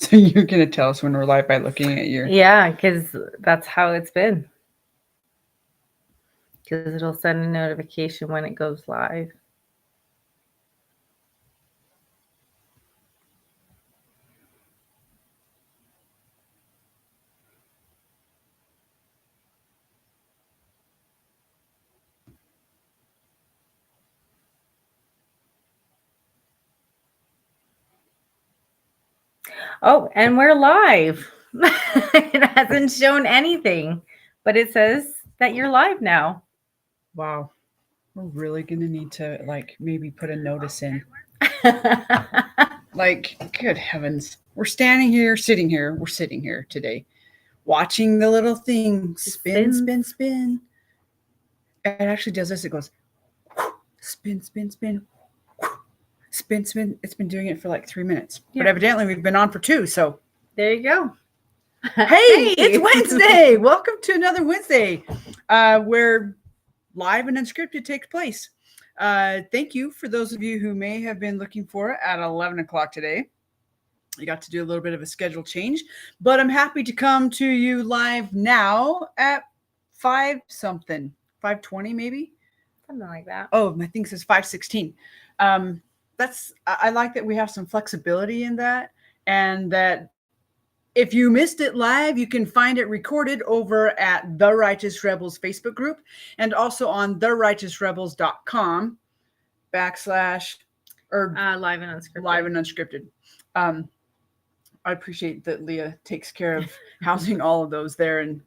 So you're going to tell us when we're live by looking at your... Yeah, because that's how it's been. Because it'll send a notification when it goes live. Oh, and we're live. It hasn't shown anything, but it says that you're live now. Wow. We're really going to need to, like, maybe put a notice in. Like, good heavens. We're sitting here today, watching the little thing spin, spin, spin. It actually does this. It goes spin, spin, spin, spin, spin. It's been doing it for like 3 minutes. Yeah. But evidently we've been on for 2, so. There you go. Hey, it's Wednesday. Welcome to another Wednesday where live and unscripted takes place. Thank you for those of you who may have been looking for it at 11 o'clock today. You got to do a little bit of a schedule change, but I'm happy to come to you live now at 5 something, 5:20 maybe? Something like that. Oh, I think it says 5:16. I like that we have some flexibility in that, and that if you missed it live, you can find it recorded over at The Righteous Rebels Facebook group and also on therighteousrebels.com / live and unscripted. Live and unscripted. I appreciate that Leah takes care of housing all of those there. And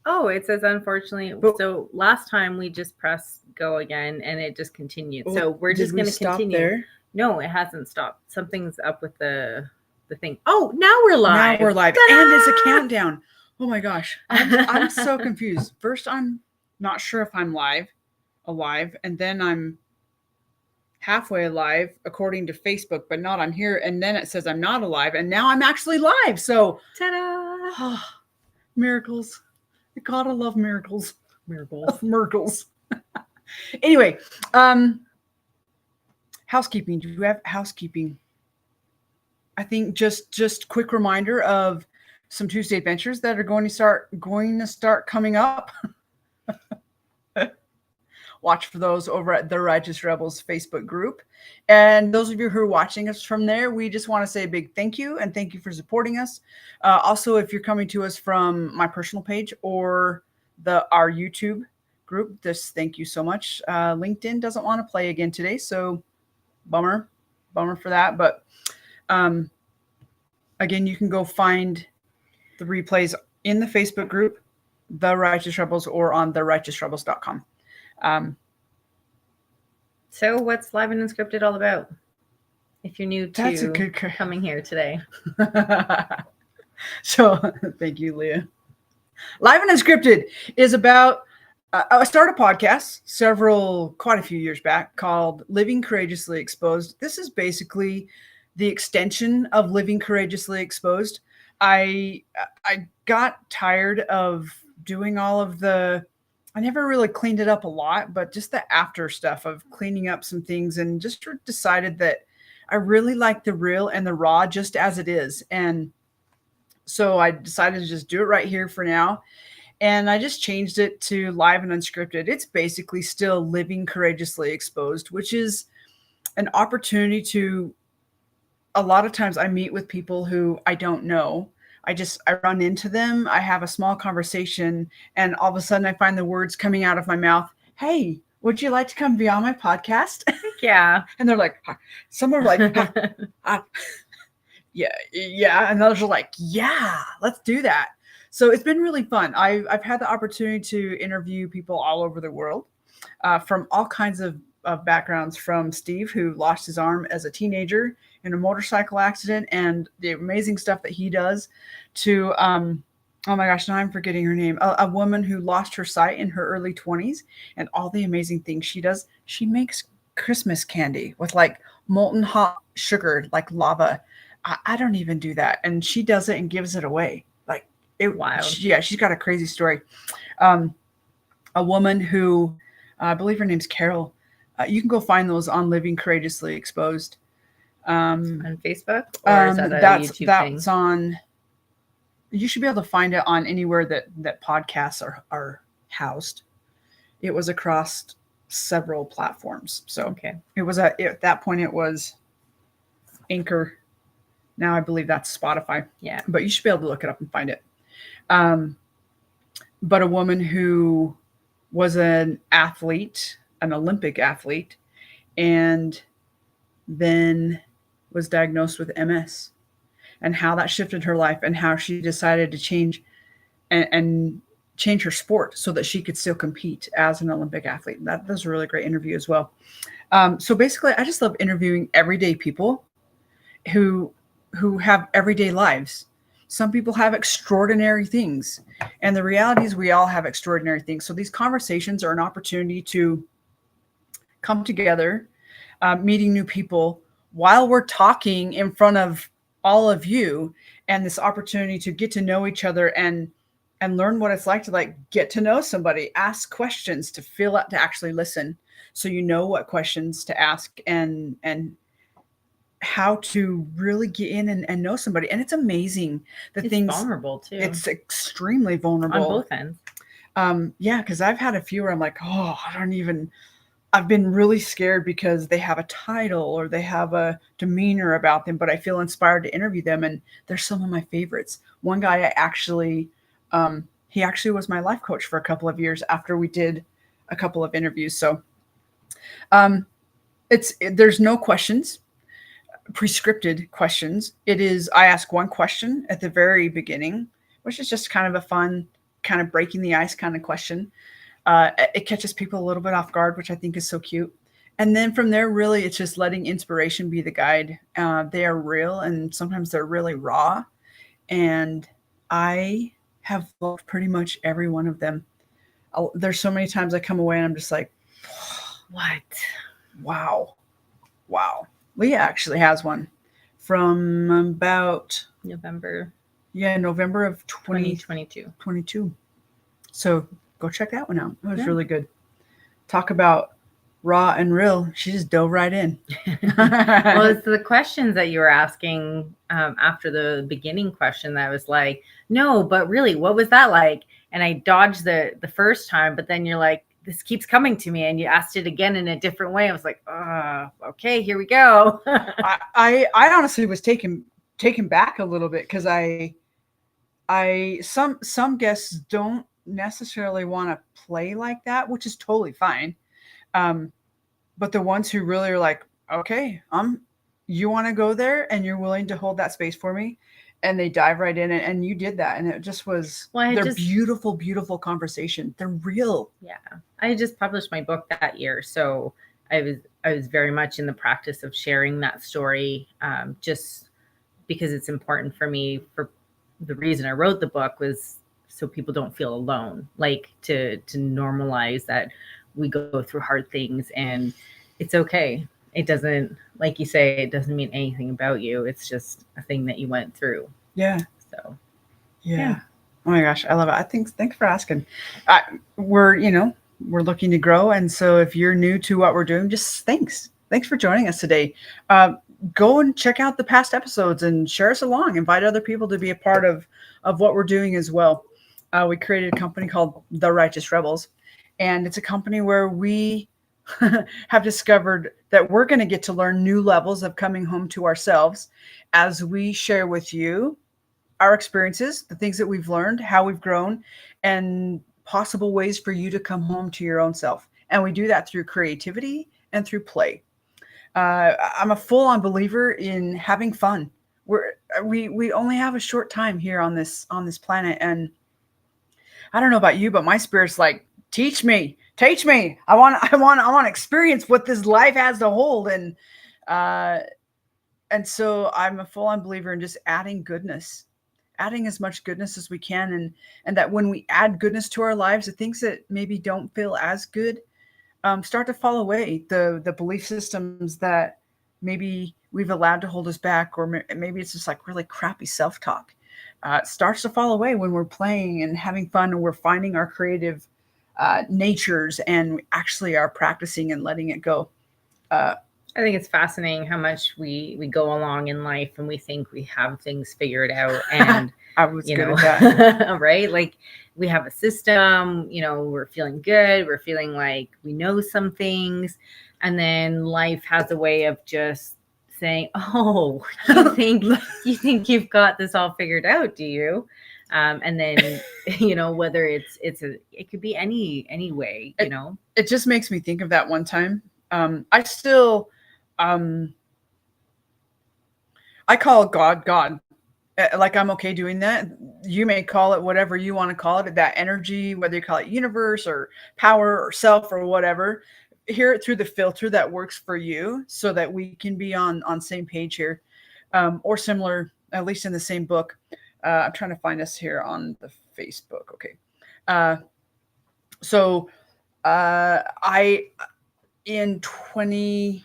oh, it says unfortunately. So last time we just pressed go again and it just continued. So we're just going to continue. There? No, it hasn't stopped. Something's up with the thing. Oh, now we're live. Now we're live. Ta-da! And it's a countdown. Oh my gosh. I'm so confused. First, I'm not sure if I'm alive, and then I'm halfway alive according to Facebook, but not on here. And then it says I'm not alive, and now I'm actually live. So ta-da! Miracles. I gotta love miracles. Miracles. Anyway, housekeeping. Do you have housekeeping? I think just quick reminder of some Tuesday adventures that are going to start coming up. Watch for those over at the Righteous Rebels Facebook group. And those of you who are watching us from there, we just want to say a big thank you, and thank you for supporting us. Also, if you're coming to us from my personal page or our YouTube group, thank you so much. LinkedIn doesn't want to play again today, so bummer for that. But again, you can go find the replays in the Facebook group, The Righteous Rebels, or on therighteousrebels.com. So what's Live and Unscripted all about? If you're new to coming here today. So thank you, Leah. Live and Unscripted is about, I started a podcast quite a few years back called Living Courageously Exposed. This is basically the extension of Living Courageously Exposed. I got tired of doing all of I never really cleaned it up a lot, but just the after stuff of cleaning up some things, and just decided that I really like the real and the raw just as it is. And so I decided to just do it right here for now. And I just changed it to Live and Unscripted. It's basically still Living Courageously Exposed, which is an opportunity to, a lot of times I meet with people who I don't know. I run into them. I have a small conversation, and all of a sudden I find the words coming out of my mouth. Hey, would you like to come be on my podcast? Yeah. And they're like, some are like, yeah. And others are like, yeah, let's do that. So it's been really fun. I've had the opportunity to interview people all over the world, from all kinds of backgrounds, from Steve, who lost his arm as a teenager in a motorcycle accident and the amazing stuff that he does, to oh my gosh, now I'm forgetting her name, a woman who lost her sight in her early 20s, and all the amazing things she does. She makes Christmas candy with like molten hot sugar, like lava. I don't even do that, and she does it and gives it away. Like wild. She's got a crazy story. A woman who I believe her name's Carol. You can go find those on Living Courageously Exposed. On Facebook, or is that a YouTube thing? That's on. You should be able to find it on anywhere that podcasts are housed. It was across several platforms. So Okay. it was at that point it was Anchor. Now I believe that's Spotify. Yeah. But you should be able to look it up and find it. But a woman who was an athlete, an Olympic athlete, and then was diagnosed with MS, and how that shifted her life, and how she decided to change and change her sport so that she could still compete as an Olympic athlete. That was a really great interview as well. So basically, I just love interviewing everyday people who have everyday lives. Some people have extraordinary things, and the reality is we all have extraordinary things. So these conversations are an opportunity to come together, meeting new people while we're talking in front of all of you, and this opportunity to get to know each other and learn what it's like to like get to know somebody, ask questions, to feel out, to actually listen, so you know what questions to ask and how to really get in and know somebody. And it's amazing it's vulnerable too. It's extremely vulnerable on both ends. Yeah, because I've had a few where I'm like, oh, I've been really scared because they have a title or they have a demeanor about them, but I feel inspired to interview them. And they're some of my favorites. One guy he actually was my life coach for a couple of years after we did a couple of interviews. So there's no questions, prescripted questions. It is, I ask one question at the very beginning, which is just kind of a fun, kind of breaking the ice kind of question. It catches people a little bit off guard, which I think is so cute. And then from there, really, it's just letting inspiration be the guide. They are real, and sometimes they're really raw. And I have loved pretty much every one of them. There's so many times I come away and I'm just like, what? Wow. Leah actually has one from about November of 2022. So go check that one out. It was really good. Talk about raw and real. She just dove right in. Well, it's the questions that you were asking after the beginning question that was like, no, but really, what was that like? And I dodged the first time, but then you're like, this keeps coming to me, and you asked it again in a different way. I was like, okay, here we go. I honestly was taken back a little bit, because some guests don't necessarily want to play like that, which is totally fine. But the ones who really are like, okay, you want to go there and you're willing to hold that space for me, and they dive right in, and you did that. And it just was, beautiful, beautiful conversation. They're real. Yeah. I just published my book that year. So I was very much in the practice of sharing that story, just because it's important for me. For the reason I wrote the book was so people don't feel alone, like to normalize that we go through hard things and it's okay. It doesn't, like you say, it doesn't mean anything about you. It's just a thing that you went through. Yeah. So, yeah. Oh my gosh, I love it. Thanks for asking. We're looking to grow. And so if you're new to what we're doing, just thanks for joining us today. Go and check out the past episodes and share us along. Invite other people to be a part of what we're doing as well. We created a company called The Righteous Rebels, and it's a company where we have discovered that we're going to get to learn new levels of coming home to ourselves as we share with you our experiences, the things that we've learned, how we've grown, and possible ways for you to come home to your own self. And we do that through creativity and through play. I'm a full-on believer in having fun. We only have a short time here on this planet, and I don't know about you, but my spirit's like, teach me. I want to experience what this life has to hold, and so I'm a full-on believer in just adding as much goodness as we can, and that when we add goodness to our lives, the things that maybe don't feel as good start to fall away. The belief systems that maybe we've allowed to hold us back, or maybe it's just like really crappy self-talk, starts to fall away when we're playing and having fun, and we're finding our creative natures, and we actually are practicing and letting it go. I think it's fascinating how much we go along in life and we think we have things figured out, and I was good at that. right? Like we have a system, we're feeling good, we're feeling like we know some things, and then life has a way of just saying, "Oh, you think you've got this all figured out, do you?" And then whether it could be any way, It just makes me think of that one time. I still, I call God God. Like I'm okay doing that. You may call it whatever you want to call it, that energy, whether you call it universe or power or self or whatever. Hear it through the filter that works for you, so that we can be on same page here, or similar, at least in the same book. I'm trying to find us here on the Facebook. Okay. So I in 20,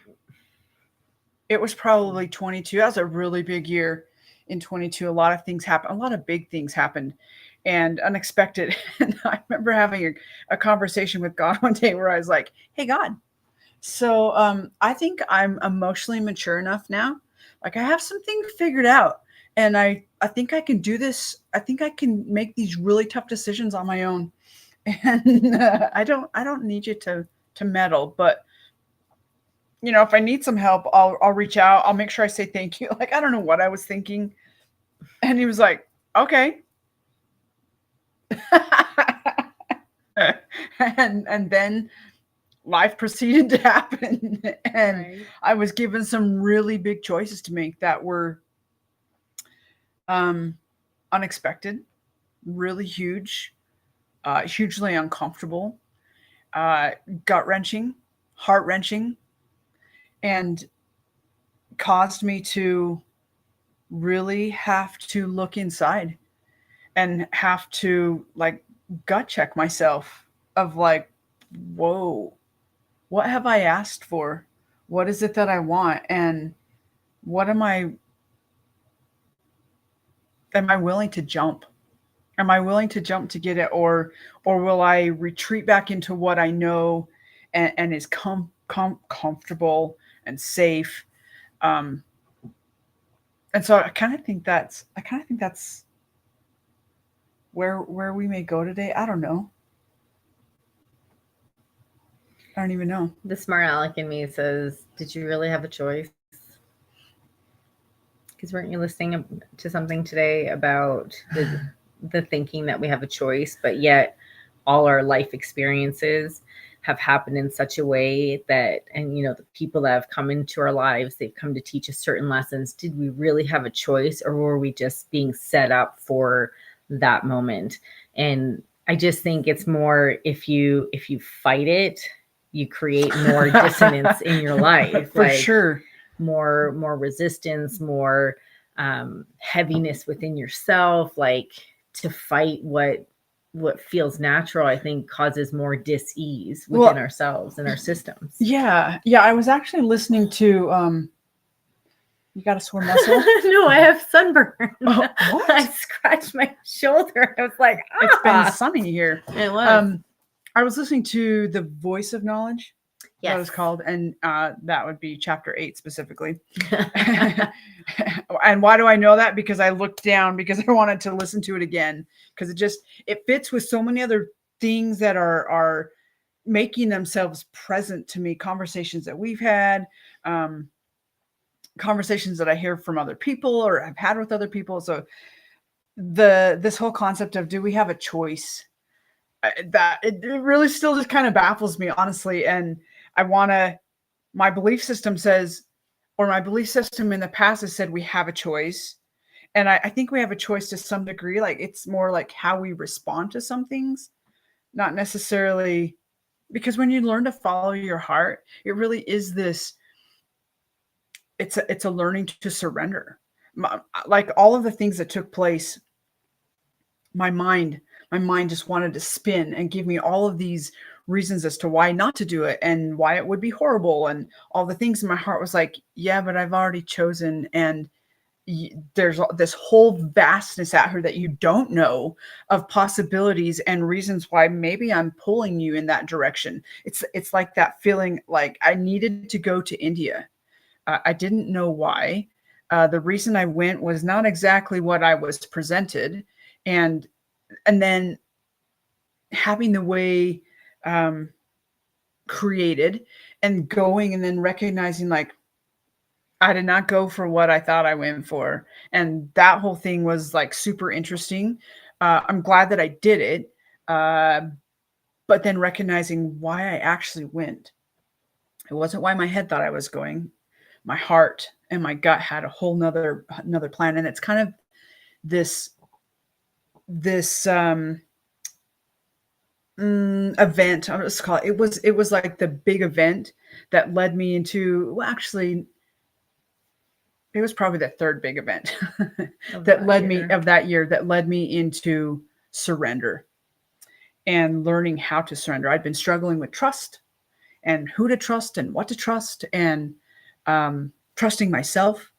it was probably 22. That was a really big year in 22. A lot of things happened. A lot of big things happened and unexpected. And I remember having a conversation with God one day where I was like, hey, God, so I think I'm emotionally mature enough now. Like I have some things figured out, and I think I can do this. I think I can make these really tough decisions on my own. And I don't need you to meddle, but if I need some help, I'll reach out. I'll make sure I say thank you. Like, I don't know what I was thinking. And he was like, okay. and then life proceeded to happen. And Right. I was given some really big choices to make that were unexpected, really huge, hugely uncomfortable, gut-wrenching, heart-wrenching, and caused me to really have to look inside and have to like gut check myself of like, whoa, what have I asked for? What is it that I want? And what am I willing to jump? Am I willing to jump to get it? Or will I retreat back into what I know and is comfortable and safe? And so I kind of think that's where we may go today. I don't know. I don't even know. The smart aleck in me says, did you really have a choice? Because weren't you listening to something today about the thinking that we have a choice, but yet all our life experiences have happened in such a way that, and the people that have come into our lives, they've come to teach us certain lessons. Did we really have a choice, or were we just being set up for that moment? And I just think it's more, if you fight it, you create more dissonance in your life. For sure. More resistance, more heaviness within yourself. Like, to fight what feels natural, I think, causes more dis-ease within ourselves and our systems. Yeah. I was actually listening to you got a sore muscle? No, I have sunburn. Oh, what? I scratched my shoulder. I was like, It's been sunny here. It was. I was listening to The Voice of Knowledge. Yes. That was called, and that would be chapter 8 specifically. And why do I know that? Because I looked down because I wanted to listen to it again, because it fits with so many other things that are making themselves present to me. Conversations that we've had, conversations that I hear from other people or have had with other people. So this whole concept of, do we have a choice? That it really still just kind of baffles me, honestly. And my belief system says, or my belief system in the past has said we have a choice. And I think we have a choice to some degree. Like, it's more like how we respond to some things, not necessarily, because when you learn to follow your heart, it really is this, it's a learning to surrender. Like all of the things that took place, my mind just wanted to spin and give me all of these reasons as to why not to do it and why it would be horrible, and all the things in my heart was like, yeah, but I've already chosen, and there's this whole vastness out here that you don't know of possibilities and reasons why maybe I'm pulling you in that direction. It's like that feeling like I needed to go to India, I didn't know why. The reason I went was not exactly what I was presented, and then having the way created and going, and then recognizing like I did not go for what I thought I went for, and that whole thing was like super interesting. I'm glad that I did it, but then recognizing why I actually went. It wasn't why my head thought I was going. My heart and my gut had a whole another plan, and it's kind of this event. I'll just call it. It was like the big event that led me into. Well, actually, it was probably the third big event that led me of that year that led me into surrender and learning how to surrender. I'd been struggling with trust and who to trust and what to trust, and trusting myself,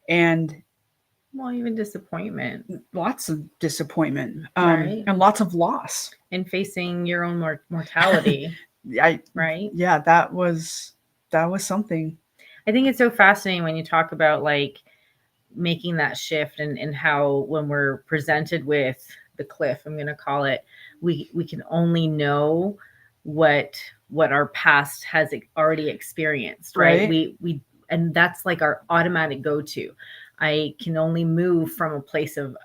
and even disappointment, lots of disappointment, right? And lots of loss, and facing your own mortality. Right? Yeah, that was something. I think it's so fascinating when you talk about like making that shift, and how when we're presented with the cliff, I'm going to call it, we can only know what our past has already experienced, right? We and that's like our automatic go-to. I can only move from a place of,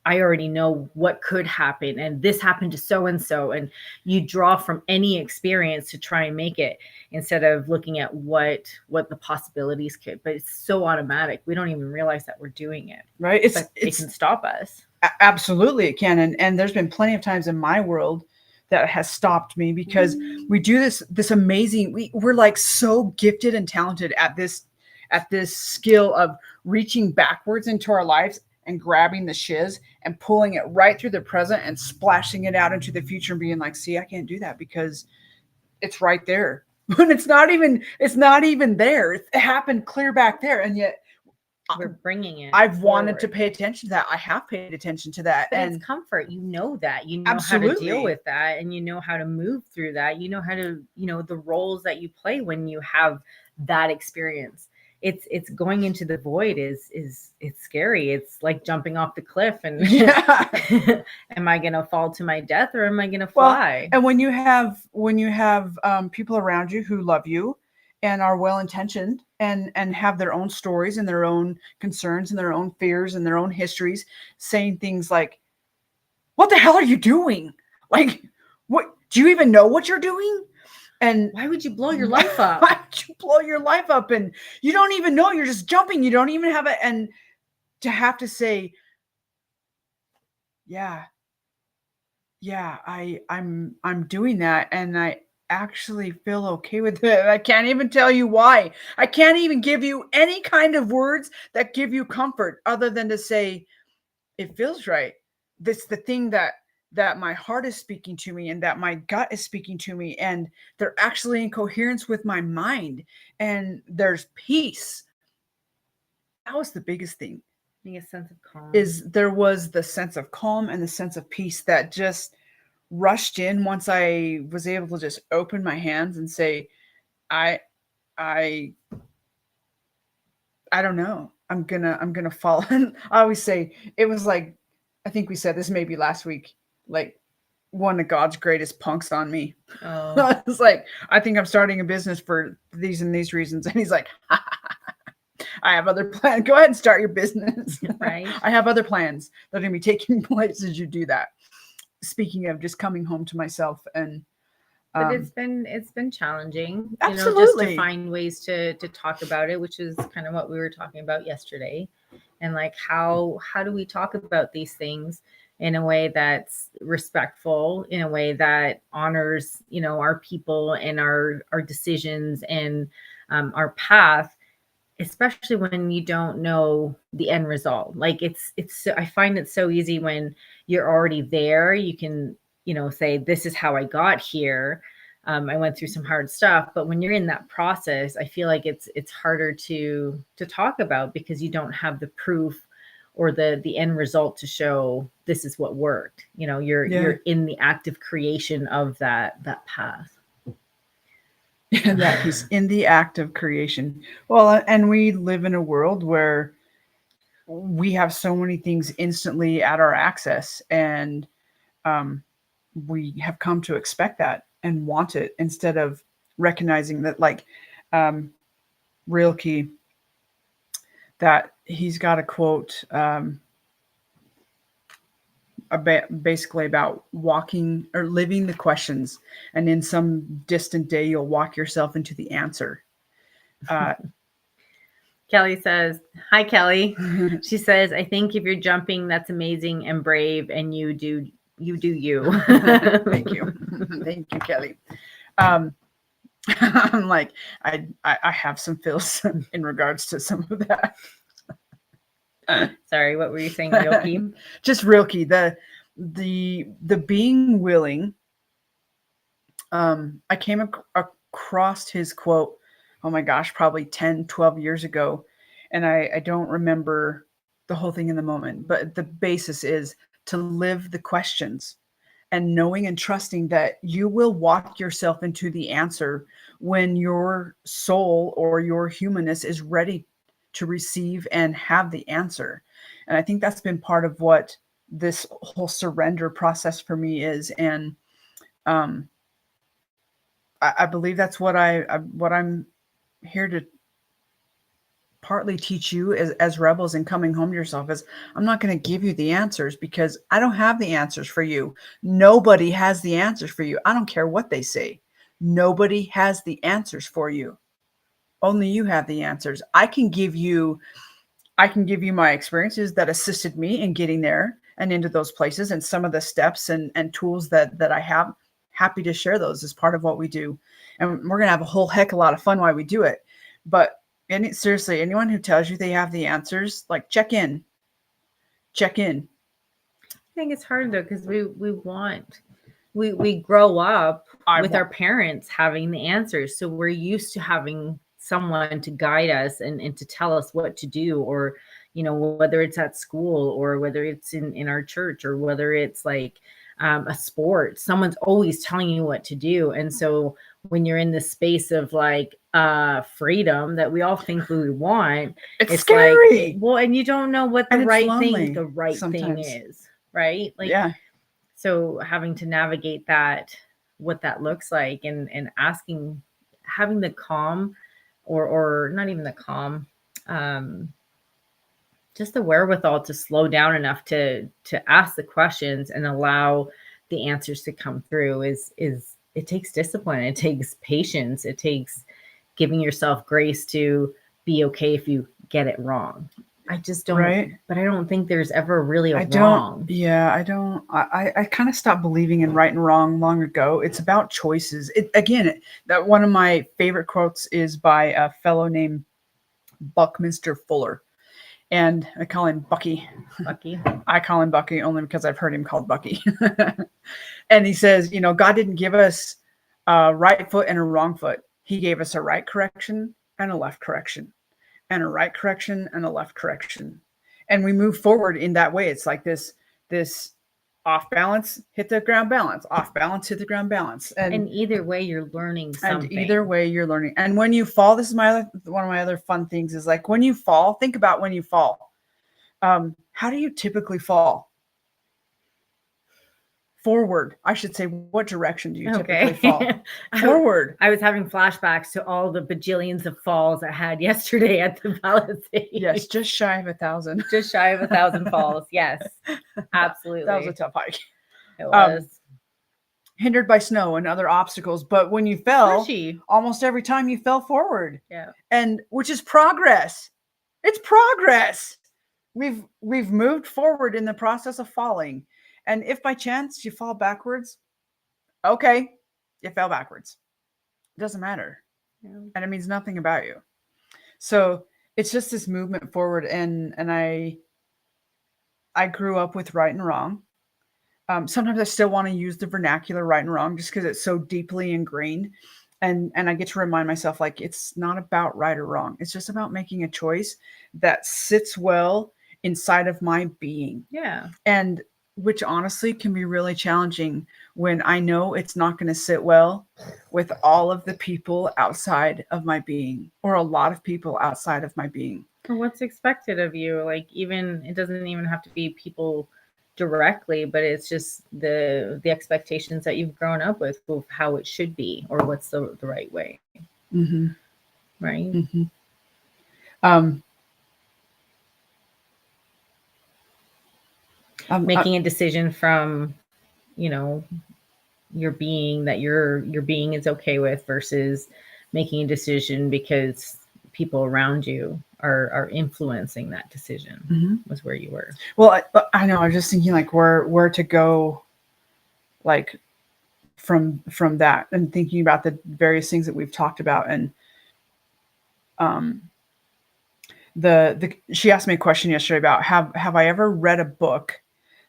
I already know what could happen, and this happened to so and so, and you draw from any experience to try and make it, instead of looking at what the possibilities could. But it's so automatic, we don't even realize that we're doing it, right? It can stop us. Absolutely, it can, and there's been plenty of times in my world that has stopped me, because we do this amazing. We're like so gifted and talented at this skill of reaching backwards into our lives and grabbing the shiz and pulling it right through the present and splashing it out into the future, and being like, see, I can't do that because it's right there. When it's not even there. It happened clear back there, and yet we're bringing it. I've wanted to pay attention to that. I have paid attention to that. But and it's comfort. You know that. You know absolutely how to deal with that, and you know how to move through that. You know how to, the roles that you play when you have that experience. It's going into the void is it's scary. It's like jumping off the cliff, and am I gonna fall to my death, or am I gonna fly? And when you have people around you who love you and are well-intentioned and have their own stories and their own concerns and their own fears and their own histories, saying things like, what the hell are you doing? Like, what, do you even know what you're doing? And why would you blow your life up? Why would you blow your life up? And you don't even know, you're just jumping. You don't even have it. And to have to say, I'm doing that, and I actually feel okay with it. I can't even tell you why. I can't even give you any kind of words that give you comfort, other than to say it feels right. This the thing that my heart is speaking to me, and that my gut is speaking to me, and they're actually in coherence with my mind, and there's peace. That was the biggest thing. I think a sense of calm. There was the sense of calm and the sense of peace that just rushed in once I was able to just open my hands and say, I don't know. I'm gonna fall. And I always say, it was like, I think we said this maybe last week, like one of God's greatest punks on me. Oh. It's like, I think I'm starting a business for these and these reasons. And he's like, I have other plans. Go ahead and start your business. Right. I have other plans that are going to be taking place as you do that. Speaking of just coming home to myself, and but it's been challenging, absolutely, just to find ways to talk about it, which is kind of what we were talking about yesterday. And like, how do we talk about these things in a way that's respectful, in a way that honors, our people and our decisions and our path, especially when you don't know the end result. Like I find it so easy when you're already there. You can, say, this is how I got here. I went through some hard stuff, but when you're in that process, I feel like it's harder to talk about, because you don't have the proof or the end result to show this is what worked. You're in the active creation of that path. and that he's in the act of creation. Well, and we live in a world where we have so many things instantly at our access, and we have come to expect that and want it instead of recognizing that, like Rilke, that he's got a quote basically about walking or living the questions, and in some distant day you'll walk yourself into the answer. Kelly says, hi, Kelly. She says, I think if you're jumping, that's amazing and brave, and you do you. Thank you. Thank you, Kelly. I'm like, I have some feels in regards to some of that. Sorry, what were you saying, Rilke? Just Rilke, the being willing. I came across his quote, oh my gosh, probably 10, 12 years ago. And I don't remember the whole thing in the moment, but the basis is to live the questions, and knowing and trusting that you will walk yourself into the answer when your soul or your humanness is ready to receive and have the answer. And I think that's been part of what this whole surrender process for me is. And I believe that's what I'm here to partly teach you as rebels in coming home to yourself. Is I'm not going to give you the answers, because I don't have the answers for you. Nobody has the answers for you. I don't care what they say. Nobody has the answers for you. Only you have the answers. I can give you my experiences that assisted me in getting there and into those places, and some of the steps and tools that I have. Happy to share those as part of what we do. And we're going to have a whole heck of a lot of fun while we do it. But seriously, anyone who tells you they have the answers, like, check in. I think it's hard though, because we grow up with our parents having the answers, so we're used to having someone to guide us and to tell us what to do, or whether it's at school or whether it's in our church, or whether it's like a sport, someone's always telling you what to do. And so when you're in this space of like freedom that we all think we want, it's scary. Like, well, and you don't know what the right thing is, right? Like, yeah. So having to navigate that, what that looks like, and asking, having the calm, or not even the calm, just the wherewithal to slow down enough to ask the questions and allow the answers to come through is it takes discipline. It takes patience. It takes giving yourself grace to be okay if you get it wrong. I just don't, right? But I don't think there's ever really a wrong. I kind of stopped believing in right and wrong long ago. It's about choices. That one of my favorite quotes is by a fellow named Buckminster Fuller. And I call him Bucky. I call him Bucky only because I've heard him called Bucky. And he says, God didn't give us a right foot and a wrong foot. He gave us a right correction and a left correction, and a right correction and a left correction. And we move forward in that way. It's like this off balance, hit the ground balance, off balance, hit the ground balance. And either way, you're learning something. And when you fall, this is one of my other fun things is like, when you fall, think about when you fall. How do you typically fall? Forward. I should say, what direction do you typically fall? Forward. I was having flashbacks to all the bajillions of falls I had yesterday at the Palisades. Yes, just shy of 1,000. Just shy of 1,000 falls. Yes, absolutely. That was a tough hike. It was. Hindered by snow and other obstacles, but when you fell, almost every time you fell forward. Yeah. And which is progress. It's progress. We've moved forward in the process of falling. And if by chance you fall backwards, okay, you fell backwards. It doesn't matter. Yeah. And it means nothing about you. So it's just this movement forward. And I grew up with right and wrong. Sometimes I still want to use the vernacular right and wrong just because it's so deeply ingrained. And I get to remind myself, like, it's not about right or wrong. It's just about making a choice that sits well inside of my being. Yeah. And which honestly can be really challenging when I know it's not going to sit well with all of the people outside of my being, or a lot of people outside of my being. Or what's expected of you. Like, even it doesn't even have to be people directly, but it's just the expectations that you've grown up with of how it should be, or what's the right way. Mm-hmm. Right. Mm-hmm. Um, Making a decision from, you know, your being that your being is okay with, versus making a decision because people around you are influencing that decision. Mm-hmm. Was where you were. Well, I know. I was just thinking like where to go, like from that, and thinking about the various things that we've talked about. And she asked me a question yesterday about have I ever read a book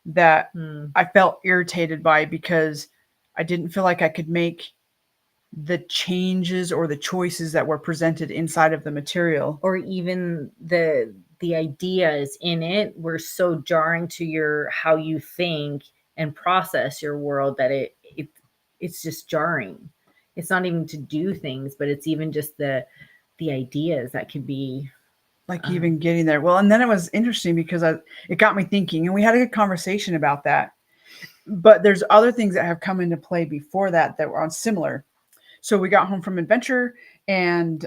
that I felt irritated by because I didn't feel like I could make the changes or the choices that were presented inside of the material, or even the ideas in it were so jarring to your how you think and process your world that it's just jarring. It's not even to do things, but it's even just the ideas that could be like even getting there. Well, and then it was interesting because it got me thinking, and we had a good conversation about that. But there's other things that have come into play before that were on similar. So we got home from adventure, and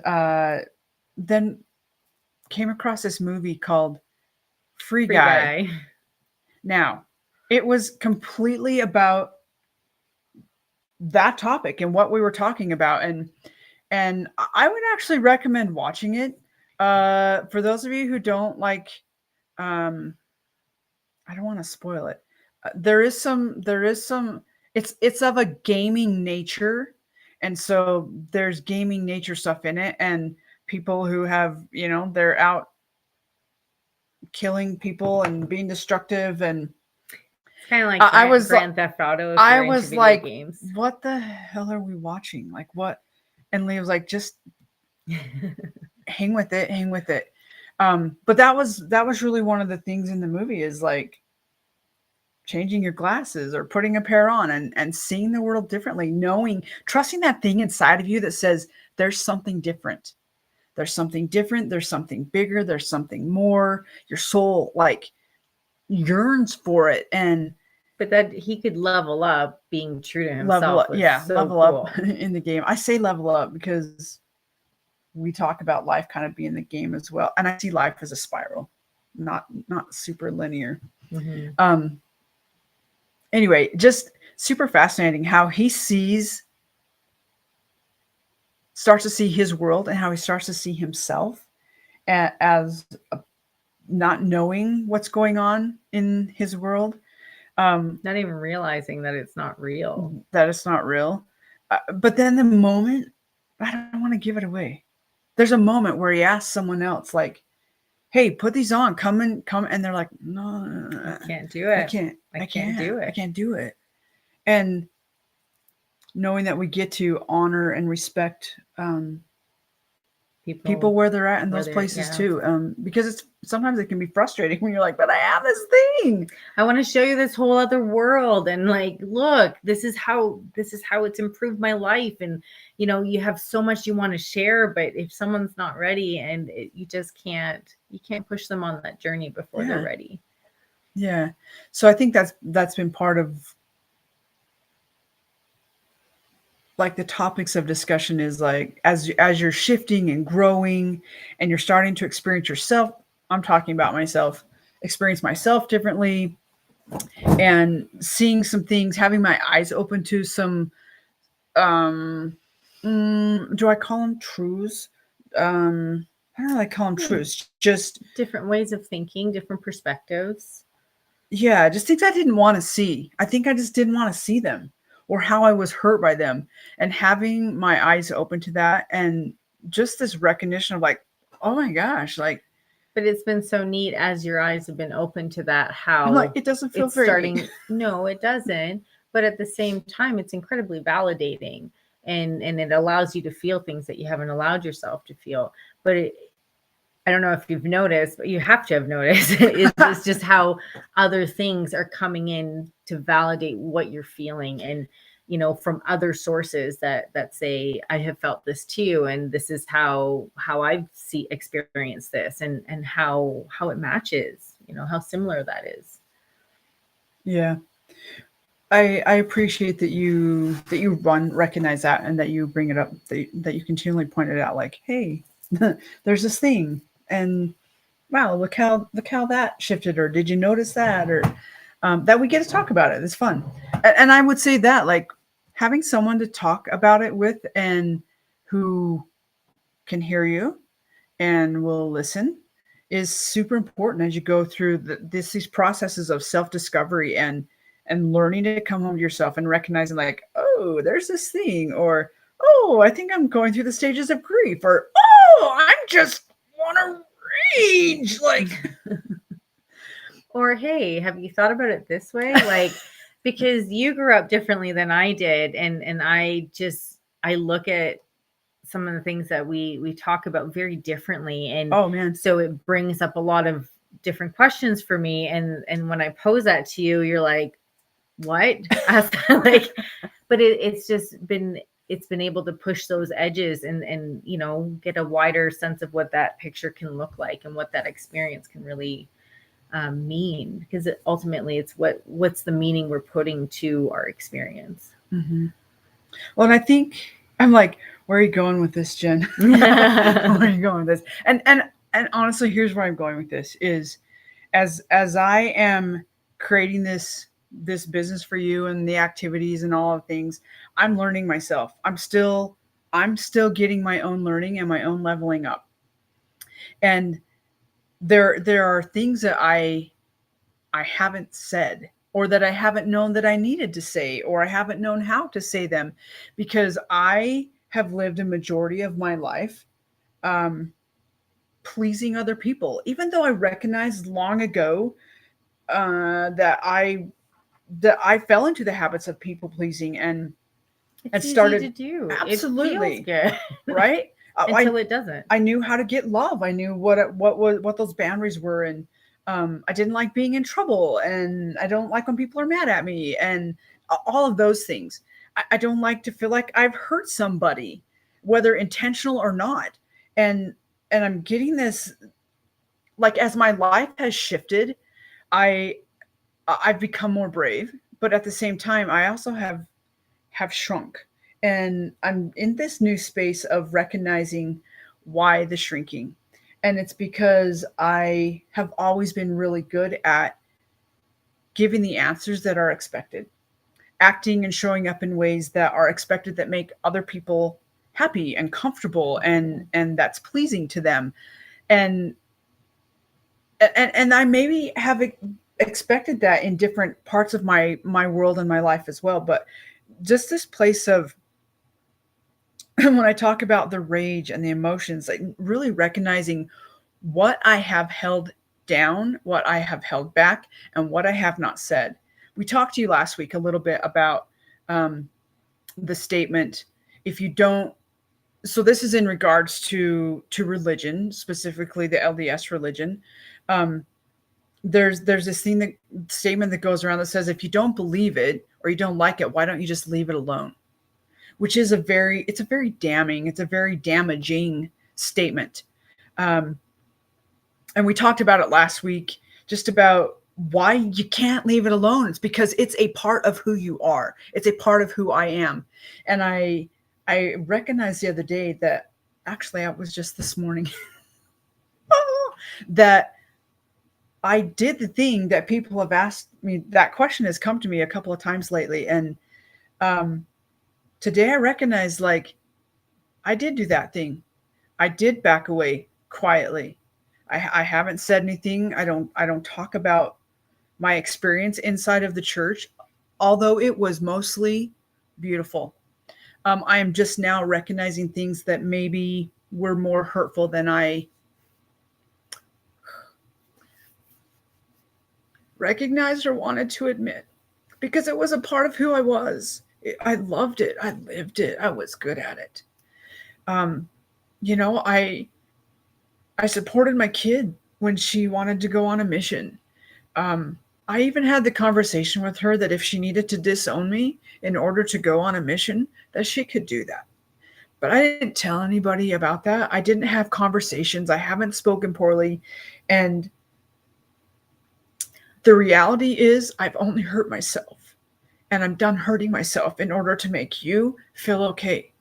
then came across this movie called Free Guy. Now, it was completely about that topic and what we were talking about, and I would actually recommend watching it. For those of you who don't like, I don't want to spoil it. There is some. It's of a gaming nature, and so there's gaming nature stuff in it, and people who have, they're out killing people and being destructive, and it's kind of like I was Grand Theft Auto. I was like, games. What the hell are we watching? Like what? And Leah was like, just hang with it. But that was really one of the things in the movie, is like changing your glasses or putting a pair on and seeing the world differently, trusting that thing inside of you that says there's something different. There's something different. There's something bigger. There's something more. Your soul like yearns for it. But that he could level up being true to himself. Level up. Yeah. So level cool. Up in the game. I say level up because we talk about life kind of being the game as well. And I see life as a spiral, not super linear. Mm-hmm. Anyway, just super fascinating how he starts to see his world, and how he starts to see himself as not knowing what's going on in his world. Not even realizing that it's not real. But then the moment, I don't want to give it away. There's a moment where he asks someone else, like, hey, put these on, come. And they're like, no, I can't do it. I can't do it. And knowing that we get to honor and respect people where they're at in those places too. Because sometimes it can be frustrating when you're like, but I have this thing. I want to show you this whole other world, and like, look, this is how it's improved my life. And you have so much you want to share, but if someone's not ready, and you just can't push them on that journey before they're ready. Yeah. So I think that's been part of like the topics of discussion, is like, as you're shifting and growing and you're starting to experience yourself, I'm talking about myself, experience myself differently, and seeing some things, having my eyes open to some, do I call them truths? I don't really call them truths, just different ways of thinking, different perspectives. Yeah, just things I didn't want to see. I think I just didn't want to see them, or how I was hurt by them, and having my eyes open to that, and just this recognition of like, oh my gosh, like. But it's been so neat as your eyes have been open to that, how I'm like, it doesn't feel very starting. No, it doesn't. But at the same time, it's incredibly validating, and it allows you to feel things that you haven't allowed yourself to feel. But I don't know if you've noticed, but you have to have noticed, is just how other things are coming in to validate what you're feeling. And, from other sources that say, I have felt this too, and this is how I've experienced this, and how it matches, how similar that is. Yeah. I appreciate that you recognize that, and that you bring it up, that you continually point it out, like, hey, there's this thing, and wow, look how that shifted, or did you notice that, or that we get to talk about it. It's fun. And I would say that, like, having someone to talk about it with, and who can hear you and will listen, is super important as you go through these processes of self-discovery, and learning to come home to yourself, and recognizing, like, oh, there's this thing, or oh, I think I'm going through the stages of grief, or oh, I'm just want to rage, like. Or, hey, have you thought about it this way? Like, because you grew up differently than I did, and I look at some of the things that we talk about very differently, and Oh man, so it brings up a lot of different questions for me, and when I pose that to you, you're like, what? Like, but it's been able to push those edges, and get a wider sense of what that picture can look like, and what that experience can really mean, because ultimately it's what's the meaning we're putting to our experience. Mm-hmm. Well, and I think I'm like, where are you going with this, Jen? Where are you going with this? And honestly, here's where I'm going with this is, as I am creating this business for you, and the activities and all of things, I'm learning myself. I'm still getting my own learning and my own leveling up. And there are things that I haven't said, or that I haven't known that I needed to say, or I haven't known how to say them, because I have lived a majority of my life pleasing other people, even though I recognized long ago that I fell into the habits of people pleasing, and It's started easy to do. absolutely It feels good. right. Until it doesn't. I knew how to get love. I knew what those boundaries were, and I didn't like being in trouble, and I don't like when people are mad at me, and all of those things. I don't like to feel like I've hurt somebody, whether intentional or not. And I'm getting this, like, as my life has shifted, I I've become more brave, but at the same time, I also have shrunk. And I'm in this new space of recognizing why the shrinking. And it's because I have always been really good at giving the answers that are expected, acting and showing up in ways that are expected, that make other people happy and comfortable, and that's pleasing to them. And I maybe have expected that in different parts of my world and my life as well, but just this place of, when I talk about the rage and the emotions, like, really recognizing what I have held down, what I have held back, and what I have not said. We talked to you last week a little bit about the statement, if you don't, so this is in regards to religion, specifically the LDS religion. There's this statement that goes around that says, if you don't believe it, or you don't like it, why don't you just leave it alone? Which is a very damaging statement. And we talked about it last week, just about why you can't leave it alone. It's because it's a part of who you are. It's a part of who I am. And I recognized the other day that, actually, it was just this morning, that I did the thing that people have asked me. That question has come to me a couple of times lately. And today I recognized, like, I did do that thing. I did back away quietly. I haven't said anything. I don't talk about my experience inside of the church, although it was mostly beautiful. I am just now recognizing things that maybe were more hurtful than I recognized or wanted to admit, because it was a part of who I was. I loved it. I lived it. I was good at it. I I supported my kid when she wanted to go on a mission. I even had the conversation with her that if she needed to disown me in order to go on a mission, that she could do that. But I didn't tell anybody about that. I didn't have conversations. I haven't spoken poorly. And the reality is, I've only hurt myself. And I'm done hurting myself in order to make you feel okay.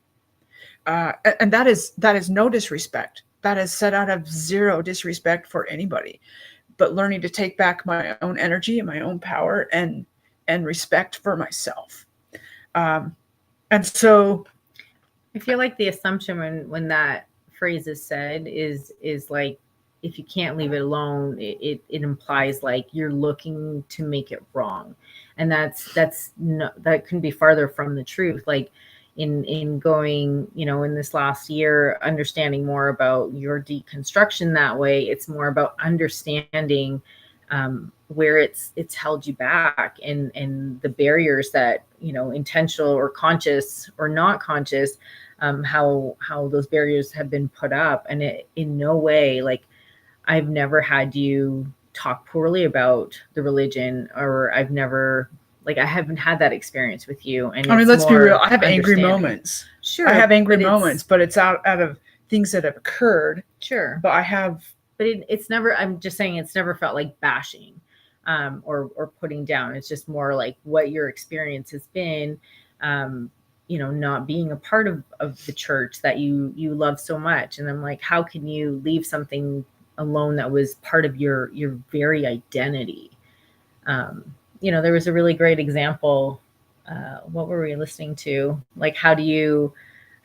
And that is no disrespect. That is set out of zero disrespect for anybody, but learning to take back my own energy and my own power and respect for myself. And so I feel like the assumption when that phrase is said is like, if you can't leave it alone, it implies like you're looking to make it wrong, and that's no, that couldn't be farther from the truth. Like in going, in this last year, understanding more about your deconstruction that way, it's more about understanding where it's held you back, and the barriers that, intentional or conscious or not conscious, how those barriers have been put up. And it in no way, like, I've never had you talk poorly about the religion, or I haven't had that experience with you. And I mean, let's be real. I have angry moments. Sure. I have angry moments, but it's out of things that have occurred. Sure. But I have. But it's never, I'm just saying, it's never felt like bashing or putting down. It's just more like what your experience has been, not being a part of the church that you love so much. And I'm like, how can you leave something alone that was part of your very identity? There was a really great example. What were we listening to? Like, how do you,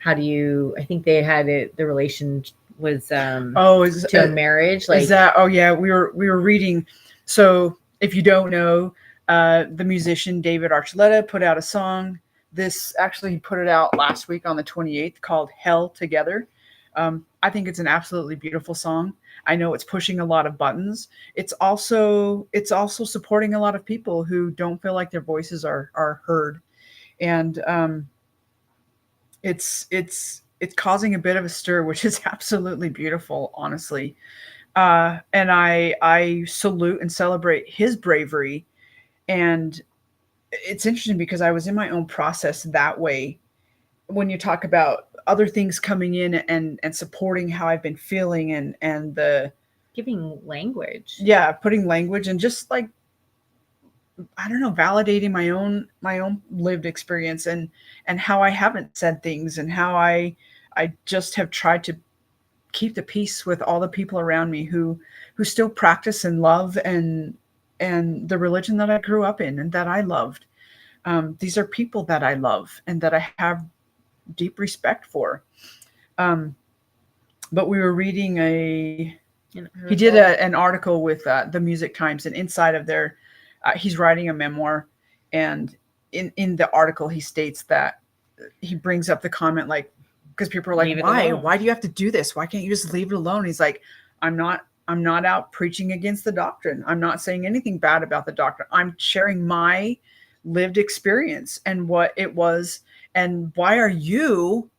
I think they had it, the relation was to a marriage. Like, is that, oh yeah, we were reading. So if you don't know, the musician David Archuleta put out a song. This actually, he put it out last week on the 28th, called Hell Together. I think it's an absolutely beautiful song. I know it's pushing a lot of buttons. It's also supporting a lot of people who don't feel like their voices are heard. And it's causing a bit of a stir, which is absolutely beautiful, honestly. And I salute and celebrate his bravery. And it's interesting because I was in my own process that way. When you talk about other things coming in and supporting how I've been feeling and the giving language. Yeah, putting language and just like, I don't know, validating my own lived experience and how I haven't said things and how I just have tried to keep the peace with all the people around me who still practice and love and the religion that I grew up in and that I loved. These are people that I love and that I have deep respect for. But we were reading he did an article with the Music Times, and inside of there, he's writing a memoir. And in the article, he states that he brings up the comment, like, because people are like, why do you have to do this? Why can't you just leave it alone? He's like, I'm not out preaching against the doctrine. I'm not saying anything bad about the doctrine. I'm sharing my lived experience and what it was. And why are you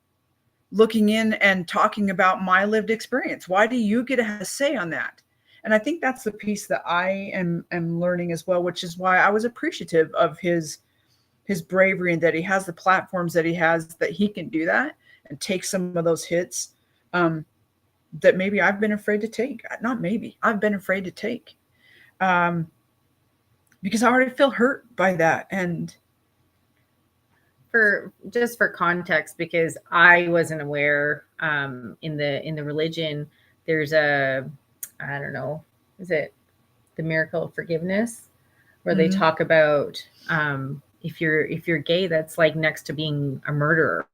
looking in and talking about my lived experience? Why do you get to have a say on that? And I think that's the piece that I am learning as well, which is why I was appreciative of his bravery and that he has the platforms that he has, that he can do that and take some of those hits that maybe I've been afraid to take. Not maybe, I've been afraid to take because I already feel hurt by that. And for context, because I wasn't aware, in the religion, there's I don't know, is it the miracle of forgiveness, where they talk about if you're gay, that's like next to being a murderer.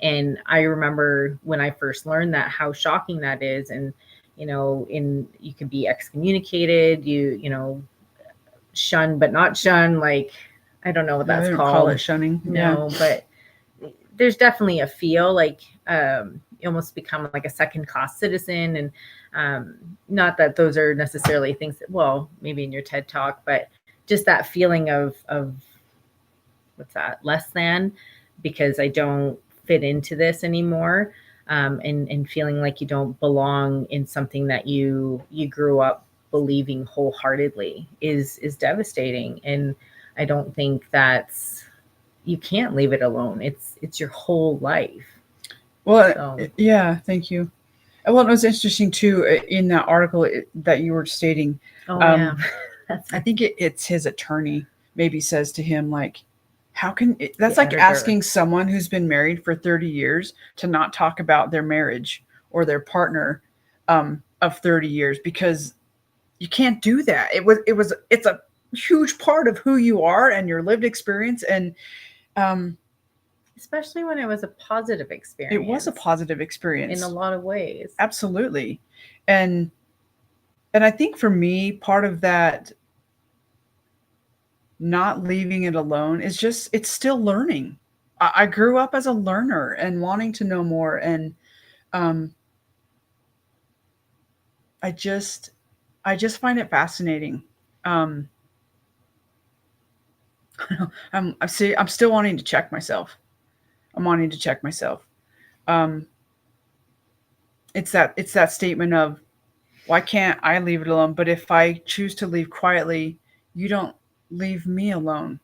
And I remember when I first learned that, how shocking that is. And you could be excommunicated, shunned but not shunned, like, I don't know what that's called. Call it shunning. No, but there's definitely a feel like you almost become like a second-class citizen. And not that those are necessarily things that, well, maybe in your TED Talk, but just that feeling of what's that, less than, because I don't fit into this anymore. and feeling like you don't belong in something that you grew up believing wholeheartedly is devastating. And I don't think you can't leave it alone. It's your whole life. Well, So. yeah, thank you. Well, it was interesting too in that article that you were stating. Oh yeah, I think it's his attorney maybe says to him like, "How can that's The like editor. asking someone who's been married for 30 years to not talk about their marriage or their partner of 30 years because you can't do that. It's a huge part of who you are and your lived experience and." Especially when it was a positive experience. It was a positive experience in a lot of ways. Absolutely. And I think for me, part of that not leaving it alone is just it's still learning. I grew up as a learner and wanting to know more, and um, I just find it fascinating. Um, I'm still wanting to check myself. I'm wanting to check myself. Um, it's that statement of why can't I leave it alone? But if I choose to leave quietly, you don't leave me alone.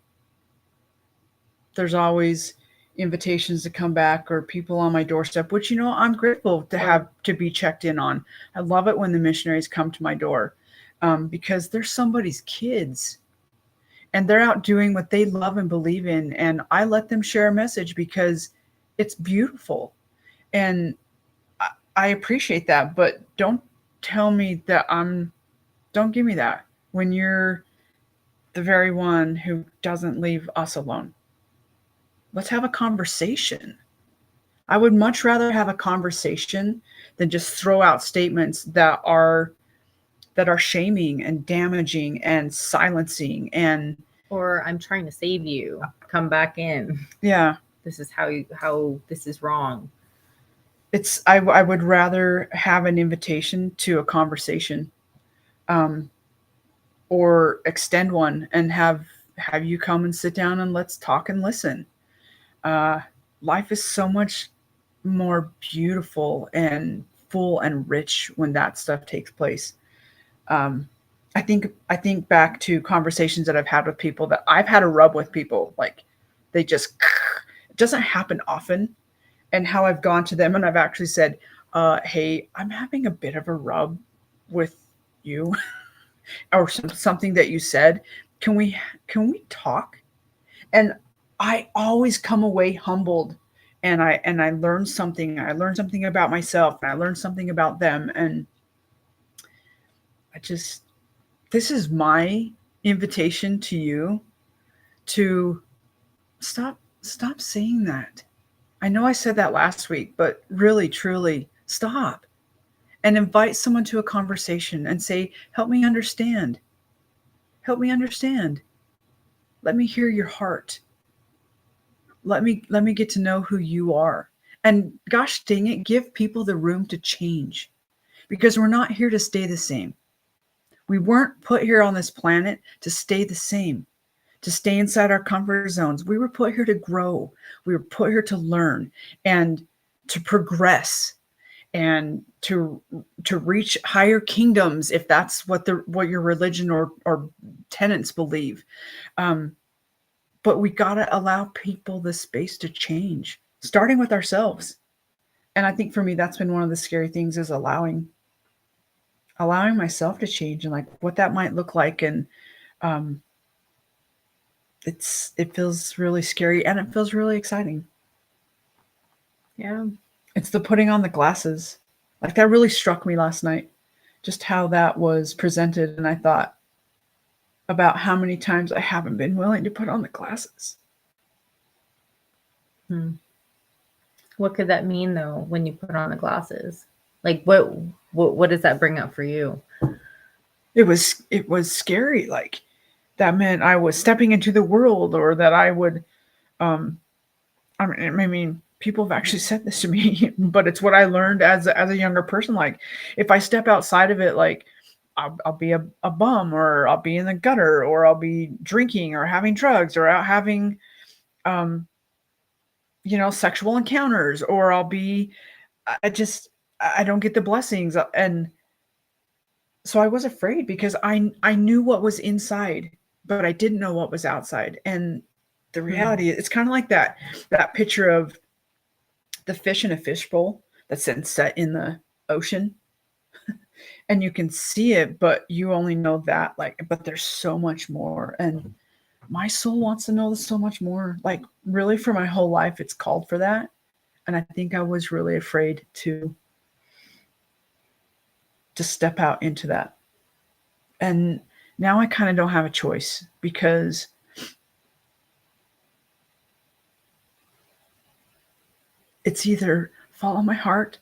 There's always invitations to come back or people on my doorstep, which I'm grateful to have to be checked in on. I love it when the missionaries come to my door because they're somebody's kids and they're out doing what they love and believe in, and I let them share a message because it's beautiful, and I appreciate that. But don't tell me that don't give me that when you're the very one who doesn't leave us alone. Let's have a conversation. I would much rather have a conversation than just throw out statements that are shaming and damaging and silencing and or I'm trying to save you. Come back in. Yeah. This is how this is wrong. I would rather have an invitation to a conversation, um, or extend one and have you come and sit down and let's talk and listen. Uh, Life is so much more beautiful and full and rich when that stuff takes place. Um, I think back to conversations that I've had with people that I've had a rub with people like they just it doesn't happen often, and how I've gone to them and I've actually said, "Hey, I'm having a bit of a rub with you, or something that you said. Can we talk?" And I always come away humbled, and I learned something. I learned something about myself, and I learned something about them, and I just this is my invitation to you to stop saying that. I know I said that last week, but really truly stop and invite someone to a conversation and say, "Help me understand. Help me understand. Let me hear your heart. Let me get to know who you are." And gosh dang it, give people the room to change because we're not here to stay the same. We weren't put here on this planet to stay the same, to stay inside our comfort zones. We were put here to grow. We were put here to learn and to progress and to reach higher kingdoms if that's what your religion or tenets believe. But we got to allow people the space to change, starting with ourselves. And I think for me, that's been one of the scary things is allowing myself to change and like what that might look like. And um, it feels really scary and it feels really exciting. Yeah. It's the putting on the glasses. Like that really struck me last night, just how that was presented. And I thought about how many times I haven't been willing to put on the glasses. What could that mean though when you put on the glasses? Like what does that bring up for you? It was scary. Like that meant I was stepping into the world, or that I would I mean people have actually said this to me, but it's what I learned as a younger person. Like if I step outside of it, like I'll be a bum, or I'll be in the gutter, or I'll be drinking or having drugs, or out having sexual encounters, or I'll be I don't get the blessings. And so I was afraid because I knew what was inside, but I didn't know what was outside. And the reality, it's kind of like that picture of the fish in a fishbowl that's then set in the ocean. And you can see it, but you only know that, like, but there's so much more. And my soul wants to know so much more. Like, really, for my whole life, it's called for that. And I think I was really afraid to step out into that. And now I kind of don't have a choice, because it's either follow my heart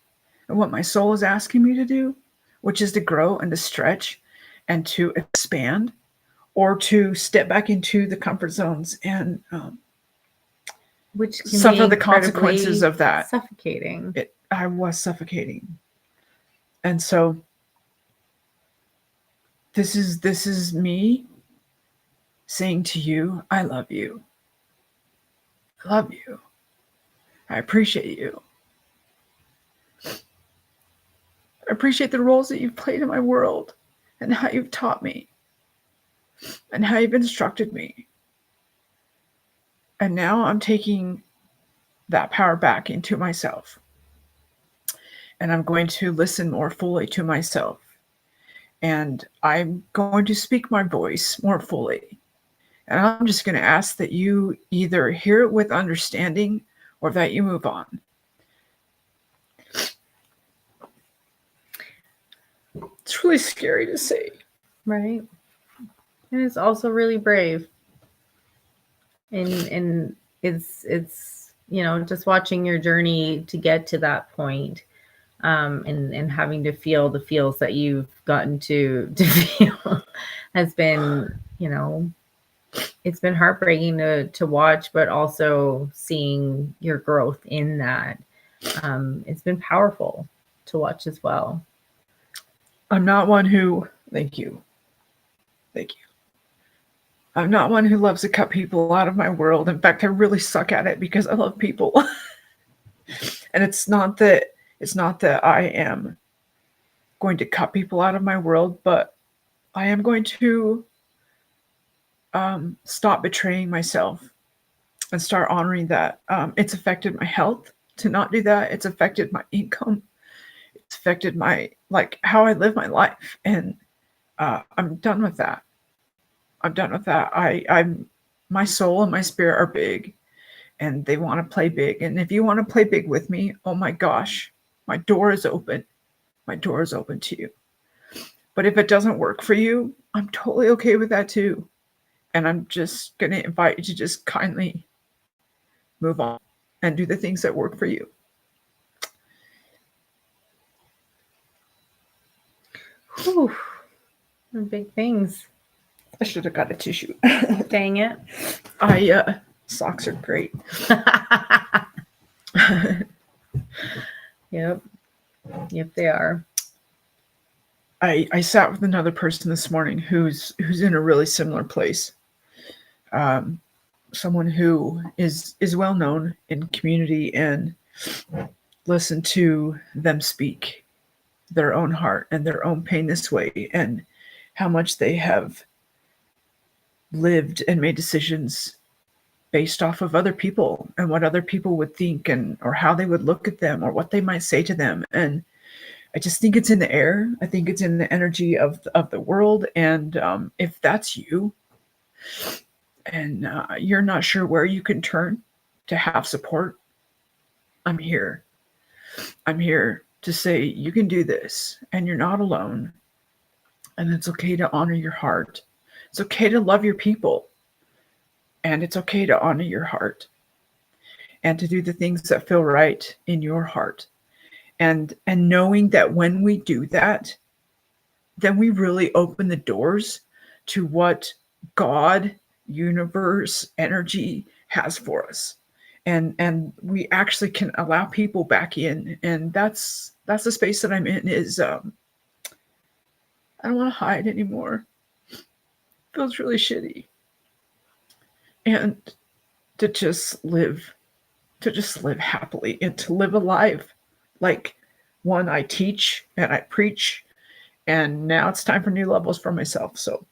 and what my soul is asking me to do, which is to grow and to stretch and to expand, or to step back into the comfort zones and which can suffer be the consequences of that. Suffocating. I was suffocating. And so this is me saying to you, I love you. I love you. I appreciate you. I appreciate the roles that you've played in my world, and how you've taught me, and how you've instructed me. And now I'm taking that power back into myself. And I'm going to listen more fully to myself. And I'm going to speak my voice more fully. And I'm just going to ask that you either hear it with understanding or that you move on. It's really scary to say. Right. And it's also really brave. And it's just watching your journey to get to that point, and having to feel the feels that you've gotten to feel has been, it's been heartbreaking to watch, but also seeing your growth in that. It's been powerful to watch as well. I'm not one who, thank you. I'm not one who loves to cut people out of my world. In fact, I really suck at it because I love people. And it's not that I am going to cut people out of my world, but I am going to stop betraying myself and start honoring that. It's affected my health to not do that. It's affected my income. It's affected my, how I live my life. And I'm done with that. I'm my soul and my spirit are big, and they want to play big. And if you want to play big with me, oh my gosh, my door is open. My door is open to you. But if it doesn't work for you, I'm totally okay with that too. And I'm just going to invite you to just kindly move on and do the things that work for you. Whew. Big things. I should have got a tissue. Dang it. Socks are great. Yep, they are. I sat with another person this morning who's in a really similar place. Someone who is well known in community, and listen to them speak their own heart and their own pain this way, and how much they have lived and made decisions based off of other people and what other people would think, and or how they would look at them or what they might say to them. And I just think it's in the air. I think it's in the energy of the world. And if that's you, and you're not sure where you can turn to have support, I'm here. I'm here to say you can do this, and you're not alone. And it's okay to honor your heart. It's okay to love your people. And it's okay to honor your heart and to do the things that feel right in your heart. And knowing that when we do that, then we really open the doors to what God, universe, energy has for us. And we actually can allow people back in. And that's the space that I'm in, is I don't want to hide anymore. It feels really shitty. And to just live happily, and to live a life Like, one, I teach and I preach, and now it's time for new levels for myself. So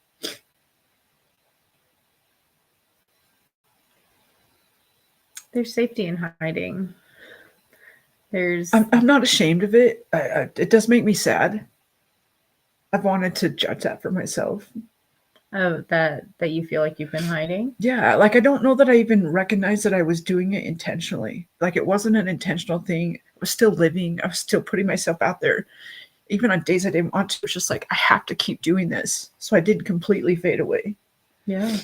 There's safety in hiding. I'm not ashamed of it. It does make me sad. I've wanted to judge that for myself. That you feel like you've been hiding. Yeah, like I don't know that I even recognized that I was doing it intentionally. Like it wasn't an intentional thing. I was still living. I was still putting myself out there. Even on days I didn't want to, it was just like I have to keep doing this. So I didn't completely fade away. Yeah.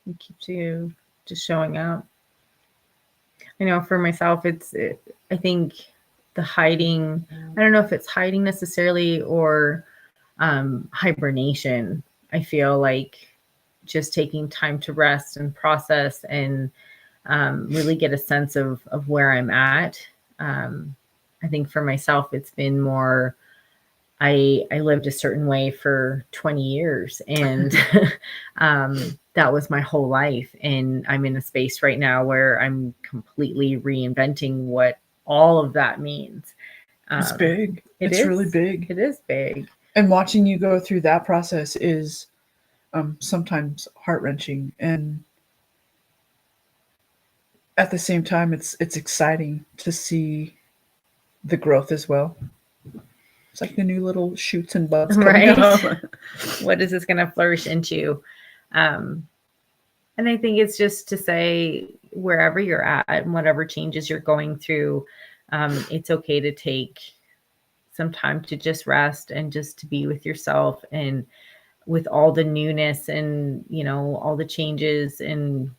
It keeps you just showing up. I know for myself, I think the hiding, I don't know if it's hiding necessarily or hibernation. I feel like just taking time to rest and process and really get a sense of where I'm at. I think for myself, it's been more, I lived a certain way for 20 years and that was my whole life. And I'm in a space right now where I'm completely reinventing what all of that means. It's big. It's really big. It is big. And watching you go through that process is sometimes heart-wrenching, and at the same time it's exciting to see the growth as well. It's like the new little shoots and buds coming up. What is this going to flourish into? And I think it's just to say, wherever you're at and whatever changes you're going through, it's okay to take some time to just rest and just to be with yourself, and with all the newness and, you know, all the changes and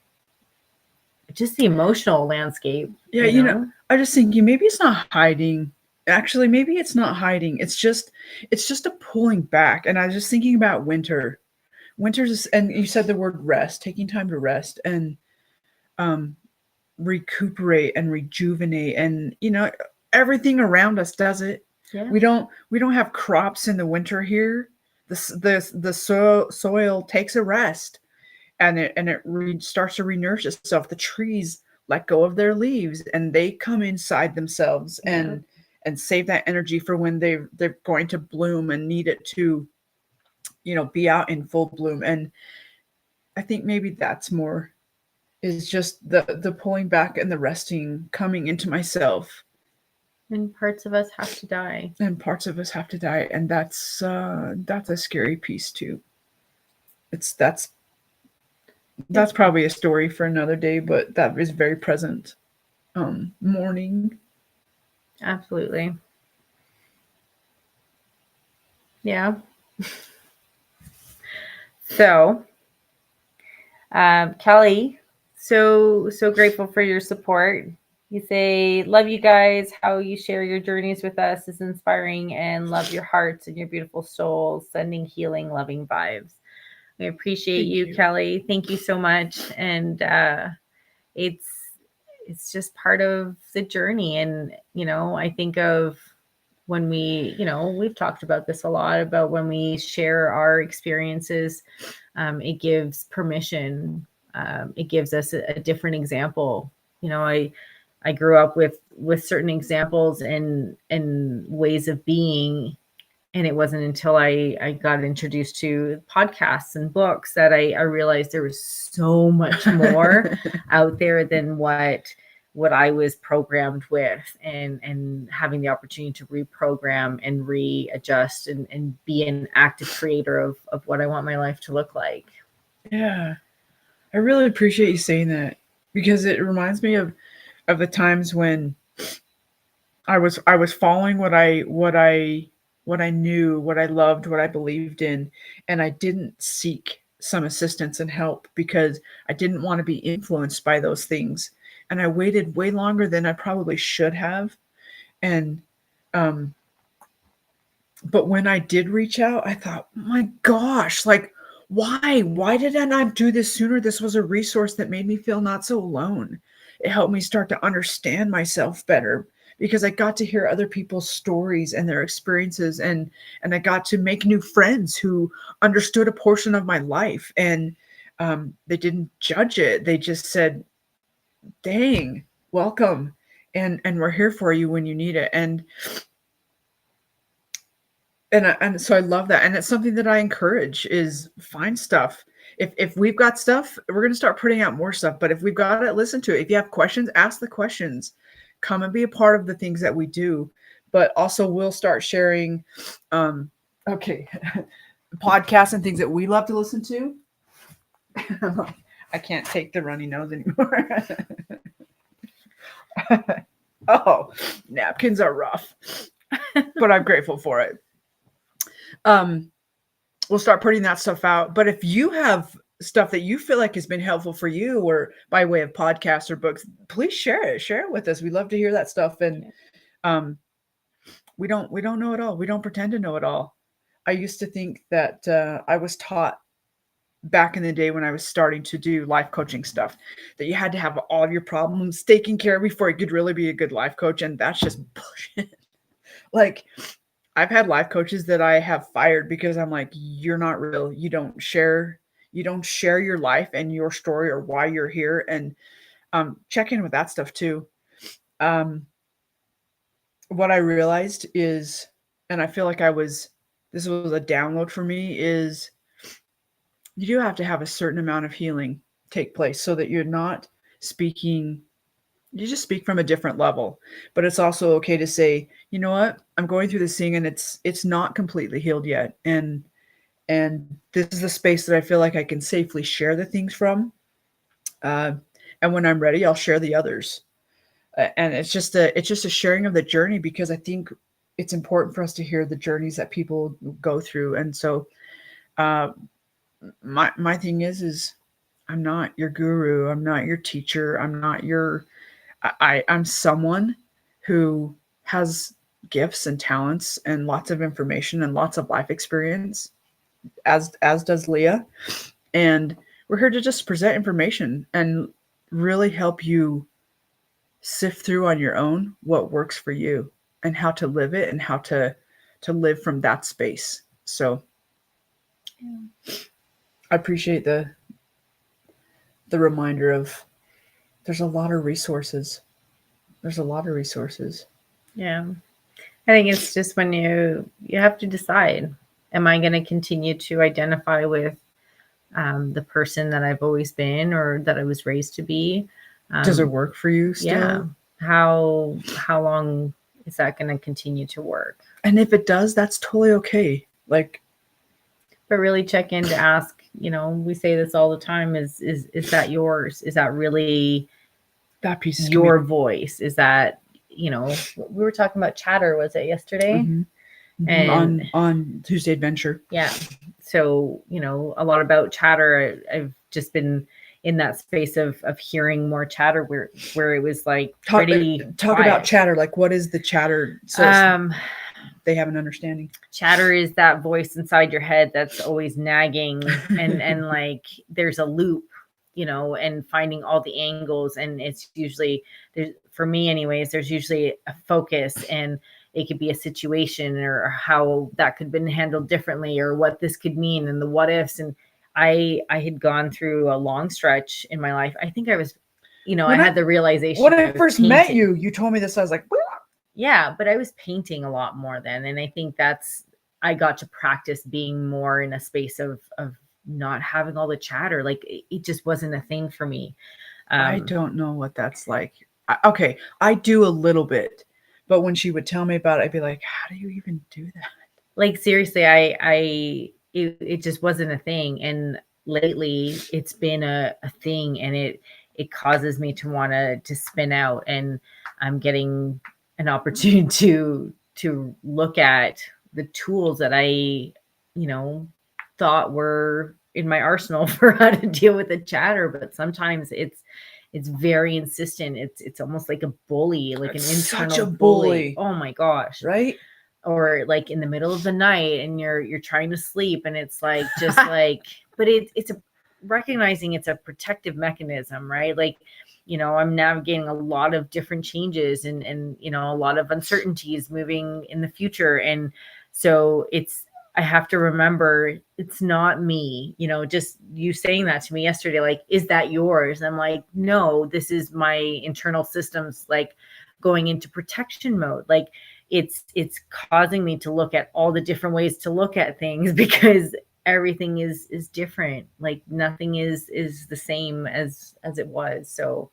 just the emotional landscape. Yeah, you know, I just think maybe it's not hiding. Actually, maybe it's not hiding. It's just a pulling back. And I was just thinking about winter. Winter's, and you said the word rest, taking time to rest and recuperate and rejuvenate. And you know, everything around us does it. Yeah. We don't have crops in the winter here. The soil takes a rest, and it starts to renourish itself. The trees let go of their leaves and they come inside themselves and save that energy for when they're going to bloom and need it to, you know, be out in full bloom. And I think maybe that's more, is just the pulling back and the resting, coming into myself. And parts of us have to die. And parts of us have to die, and that's a scary piece too. That's probably a story for another day, but that is very present. Mourning. Absolutely. Yeah. So, Kelly, so grateful for your support. You say, love you guys. How you share your journeys with us is inspiring, and love your hearts and your beautiful souls, sending healing, loving vibes. We appreciate you, Kelly. Thank you so much. And it's just part of the journey. And, you know, I think of when we, you know, we've talked about this a lot, about when we share our experiences, it gives permission. It gives us a different example. You know, I grew up with certain examples and ways of being. And it wasn't until I got introduced to podcasts and books that I realized there was so much more out there than what I was programmed with, and having the opportunity to reprogram and readjust and be an active creator of what I want my life to look like. Yeah. I really appreciate you saying that, because it reminds me of the times when I was following what I knew, what I loved, what I believed in, and I didn't seek some assistance and help because I didn't want to be influenced by those things. And I waited way longer than I probably should have. And but when I did reach out, I thought, my gosh, like, why did I not do this sooner? This was a resource that made me feel not so alone. It helped me start to understand myself better, because I got to hear other people's stories and their experiences, and I got to make new friends who understood a portion of my life, and they didn't judge it. They just said, dang, welcome. and we're here for you when you need it. And so I love that. And it's something that I encourage is find stuff. If we've got stuff, we're going to start putting out more stuff. But if we've got it, listen to it. If you have questions, ask the questions. Come and be a part of the things that we do. But also we'll start sharing, okay, podcasts and things that we love to listen to. I can't take the runny nose anymore. Oh, napkins are rough, but I'm grateful for it. We'll start putting that stuff out. But if you have stuff that you feel like has been helpful for you, or by way of podcasts or books, please share it with us. We love to hear that stuff. And we don't know it all. We don't pretend to know it all. I used to think that I was taught back in the day when I was starting to do life coaching stuff that you had to have all of your problems taken care of before you could really be a good life coach. And that's just bullshit. Like, I've had life coaches that I have fired because I'm like, you're not real. You don't share your life and your story or why you're here. And check in with that stuff too. What I realized is, and I feel like this was a download for me, is you do have to have a certain amount of healing take place so that you're not speaking. You just speak from a different level. But it's also okay to say, you know what, I'm going through this thing and it's not completely healed yet. And this is the space that I feel like I can safely share the things from. And when I'm ready, I'll share the others. And it's just a sharing of the journey, because I think it's important for us to hear the journeys that people go through. And so my thing is I'm not your guru. I'm not your teacher. I'm someone who has gifts and talents and lots of information and lots of life experience, as does Leah. And we're here to just present information and really help you sift through on your own what works for you and how to live it and how to live from that space. So I appreciate the reminder of there's a lot of resources. Yeah. I think it's just when you have to decide, am I going to continue to identify with the person that I've always been or that I was raised to be? Does it work for you still? Yeah. How long is that going to continue to work? And if it does, that's totally okay. Like, but really check in to ask, we say this all the time, is that yours? Is that really that piece is your voice? Is that, we were talking about chatter, was it yesterday? Mm-hmm. And on Tuesday Adventure. Yeah. So, a lot about chatter. I've just been in that space of hearing more chatter where it was like talk quiet. About chatter. Like, what is the chatter? So they have an understanding. Chatter is that voice inside your head that's always nagging and like there's a loop, and finding all the angles. And it's usually, for me anyways, there's usually a focus, and it could be a situation or how that could have been handled differently or what this could mean and the what ifs. And I had gone through a long stretch in my life. I think I was, I had the realization. When I first met you, you told me this. I was like, yeah, but I was painting a lot more then. And I think I got to practice being more in a space of not having all the chatter. Like it just wasn't a thing for me. I don't know what that's like. Okay, I do a little bit, but when she would tell me about it, I'd be like, how do you even do that? Like, seriously, it just wasn't a thing. And lately it's been a thing, and it causes me to want to spin out. And I'm getting an opportunity to look at the tools that I, thought were in my arsenal for how to deal with the chatter. But sometimes it's very insistent. It's almost like a bully, like an internal bully. Oh my gosh. Right. Or like in the middle of the night and you're trying to sleep, and it's like, just like, but it's recognizing it's a protective mechanism, right? Like, I'm navigating a lot of different changes and a lot of uncertainties moving in the future. And so I have to remember it's not me, just you saying that to me yesterday, like, is that yours? And I'm like, no, this is my internal systems, like going into protection mode. Like it's causing me to look at all the different ways to look at things, because everything is different. Like nothing is the same as it was. So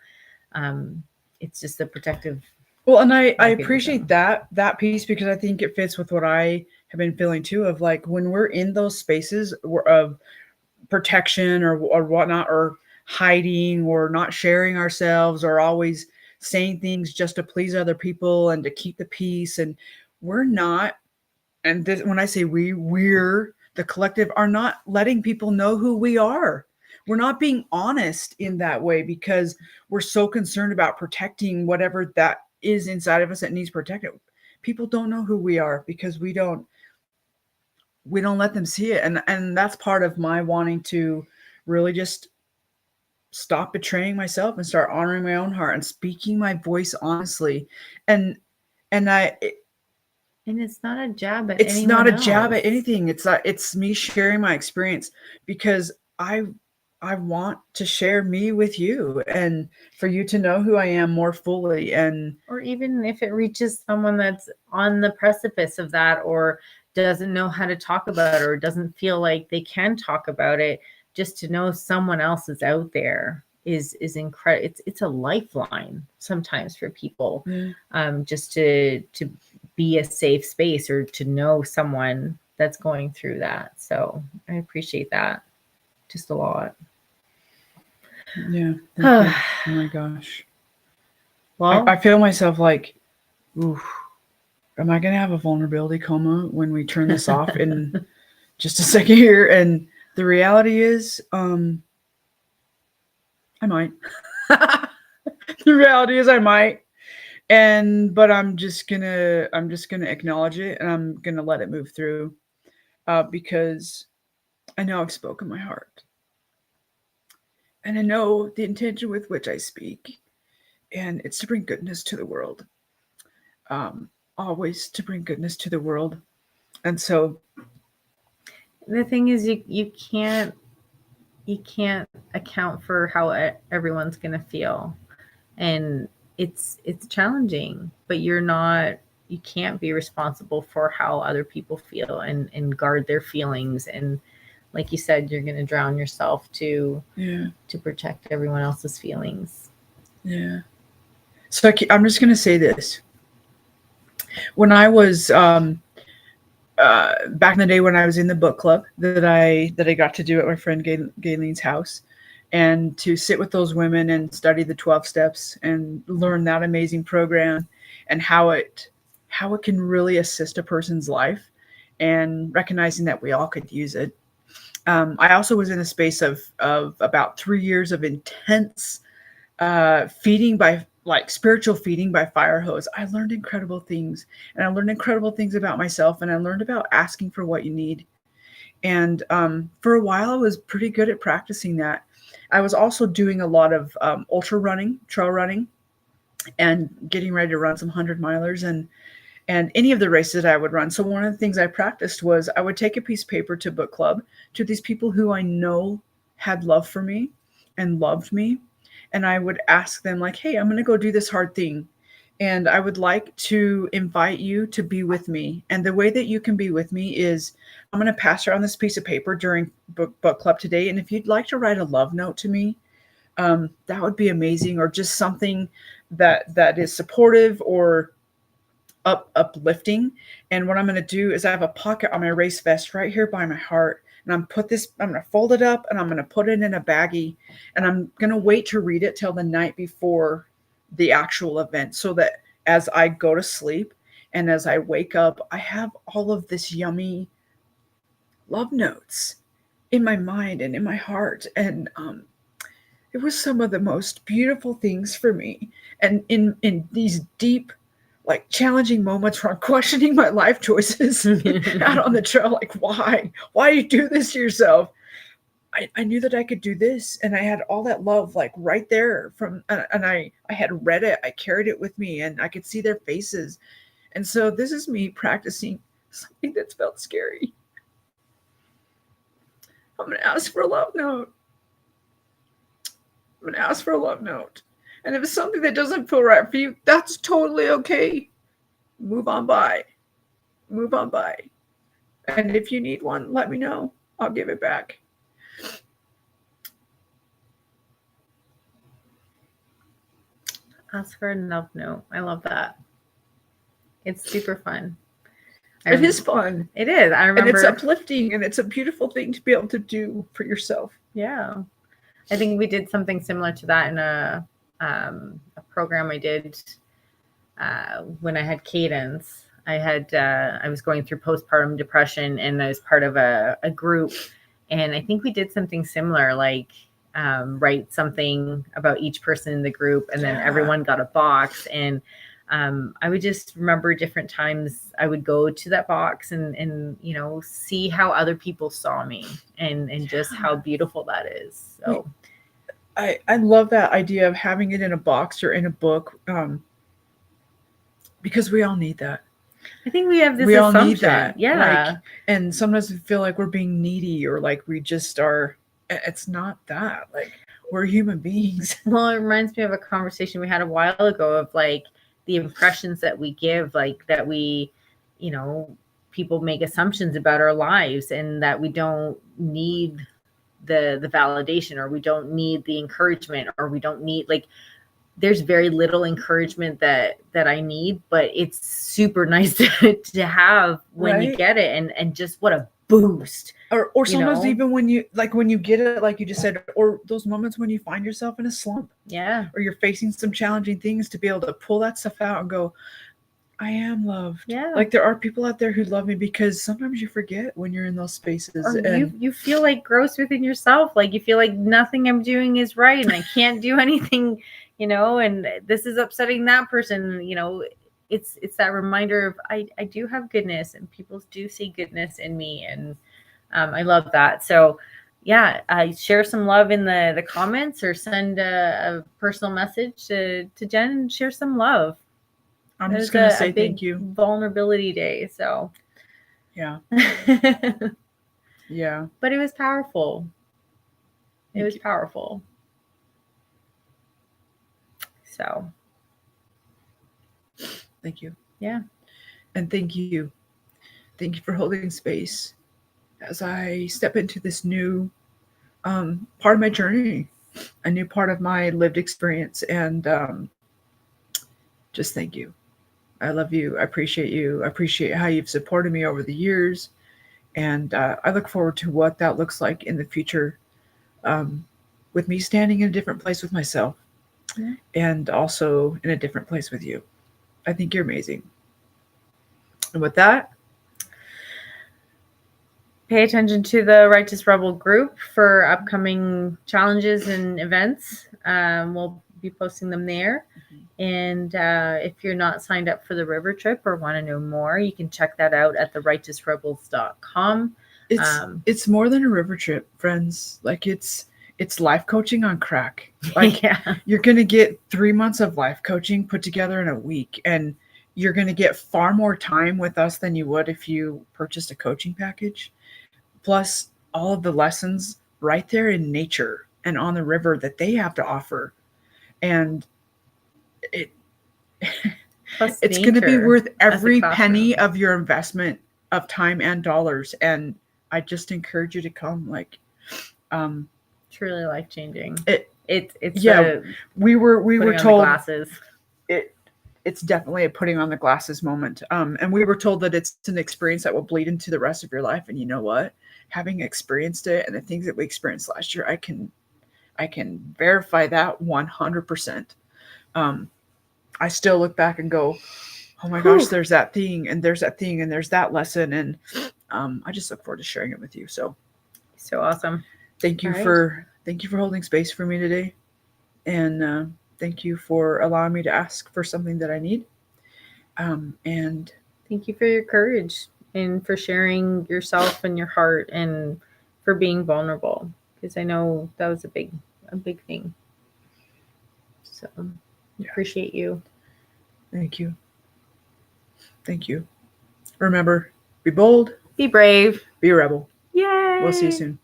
it's just a protective. Well, and I appreciate that piece, because I think it fits with what I have been feeling too, of like when we're in those spaces of protection or whatnot, or hiding, or not sharing ourselves, or always saying things just to please other people and to keep the peace. And we're not, and this, when I say we're the collective, are not letting people know who we are. We're not being honest in that way, because we're so concerned about protecting whatever that is inside of us that needs protected. People don't know who we are because we don't let them see it. And that's part of my wanting to really just stop betraying myself and start honoring my own heart and speaking my voice honestly. And it's not a jab at it's not a jab else. at anything. It's me sharing my experience, because I want to share me with you, and for you to know who I am more fully. And or even if it reaches someone that's on the precipice of that, or doesn't know how to talk about it, or doesn't feel like they can talk about it, just to know someone else is out there is incredible. It's a lifeline sometimes for people. Just to be a safe space, or to know someone that's going through that. So I appreciate that just a lot. Yeah. Oh my gosh. Well, I feel myself like, ooh, am I going to have a vulnerability coma when we turn this off in just a second here? And the reality is, I might. The reality is I might. But I'm just gonna acknowledge it, and I'm gonna let it move through, because I know I've spoken my heart, and I know the intention with which I speak, and it's to bring goodness to the world. Always to bring goodness to the world. And so the thing is, you can't account for how everyone's going to feel, and it's challenging, but you can't be responsible for how other people feel, and guard their feelings. And like you said, you're going to drown yourself to protect everyone else's feelings. Yeah. So I'm just going to say this. When I was back in the day, when I was in the book club that I got to do at my friend Gayleen's house, and to sit with those women and study the 12 steps and learn that amazing program, and how it can really assist a person's life, and recognizing that we all could use it. I also was in a space of about 3 years of intense feeding by, like, spiritual feeding by fire hose. I learned incredible things, and I learned incredible things about myself, and I learned about asking for what you need. And for a while, I was pretty good at practicing that. I was also doing a lot of ultra running, trail running, and getting ready to run some 100-milers and any of the races that I would run. So one of the things I practiced was I would take a piece of paper to book club, to these people who I know had love for me and loved me. And I would ask them, like, hey, I'm going to go do this hard thing, and I would like to invite you to be with me. And the way that you can be with me is I'm going to pass around this piece of paper during book club today. And if you'd like to write a love note to me, that would be amazing. Or just something that is supportive or uplifting. And what I'm going to do is I have a pocket on my race vest right here by my heart. And I'm going to fold it up, and I'm going to put it in a baggie, and I'm going to wait to read it till the night before the actual event, so that as I go to sleep and as I wake up, I have all of this yummy love notes in my mind and in my heart. And it was some of the most beautiful things for me. And in these deep, like, challenging moments where I'm questioning my life choices out on the trail, like, why do you do this to yourself? I knew that I could do this, and I had all that love, like, right there and I had read it, I carried it with me, and I could see their faces. And so this is me practicing something that's felt scary. I'm going to ask for a love note. I'm going to ask for a love note. And if it's something that doesn't feel right for you, that's totally okay. Move on by. Move on by. And if you need one, let me know. I'll give it back. Ask for a love note. I love that. It's super fun. It is fun. It is. I remember. And it's uplifting, and it's a beautiful thing to be able to do for yourself. Yeah. I think we did something similar to that in a program I did when I had Cadence. I was going through postpartum depression, and I was part of a group, and I think we did something similar, like write something about each person in the group, and then everyone got a box. And I would just remember different times I would go to that box and see how other people saw me, and just how beautiful that is. So I love that idea of having it in a box or in a book, because we all need that. I think we have this assumption. all need that. Yeah. And sometimes we feel like we're being needy, or like we just are. It's not that. Like, we're human beings. Well, it reminds me of a conversation we had a while ago of like the impressions that we give, like that we, people make assumptions about our lives, and that we don't need the validation, or we don't need the encouragement, or we don't need, like, there's very little encouragement that I need, but it's super nice to have when you get it, and just what a boost. Or sometimes even when you get it, like you just said, or those moments when you find yourself in a slump, or you're facing some challenging things, to be able to pull that stuff out and go, I am loved. Yeah. Like, there are people out there who love me, because sometimes you forget when you're in those spaces. Or you feel like gross within yourself. Like, you feel like nothing I'm doing is right, and I can't do anything, and this is upsetting that person. It's that reminder of I do have goodness, and people do see goodness in me. And I love that. So yeah, share some love in the comments, or send a personal message to Jen and share some love. I'm just going to say thank you. Vulnerability day. So yeah. Yeah. But it was powerful. It was powerful. So thank you. Yeah. And thank you. Thank you for holding space as I step into this new part of my journey, a new part of my lived experience. And just thank you. I love you. I appreciate you. I appreciate how you've supported me over the years. And I look forward to what that looks like in the future, with me standing in a different place with myself, and also in a different place with you. I think you're amazing. And with that, pay attention to the Righteous Rebel group for upcoming challenges and events. We'll be posting them there. And if you're not signed up for the river trip or want to know more, you can check that out at therighteousrebels.com. It's more than a river trip, friends. Like, it's life coaching on crack. Like, you're going to get 3 months of life coaching put together in a week, and you're going to get far more time with us than you would if you purchased a coaching package. Plus all of the lessons right there in nature and on the river that they have to offer. And it's going to be worth every penny of your investment of time and dollars. And I just encourage you to come. Like, it's really life-changing. We were told glasses. It's definitely a putting on the glasses moment. And we were told that it's an experience that will bleed into the rest of your life. And you know what? Having experienced it, and the things that we experienced last year, I can verify that 100%. I still look back and go, oh my gosh, there's that thing, and there's that thing, and there's that lesson. And I just look forward to sharing it with you. So awesome. Thank you for holding space for me today. And thank you for allowing me to ask for something that I need. And thank you for your courage, and for sharing yourself and your heart, and for being vulnerable, because I know that was a big thing. So appreciate you. Thank you. Thank you. Remember, be bold, be brave, be a rebel. Yay! We'll see you soon.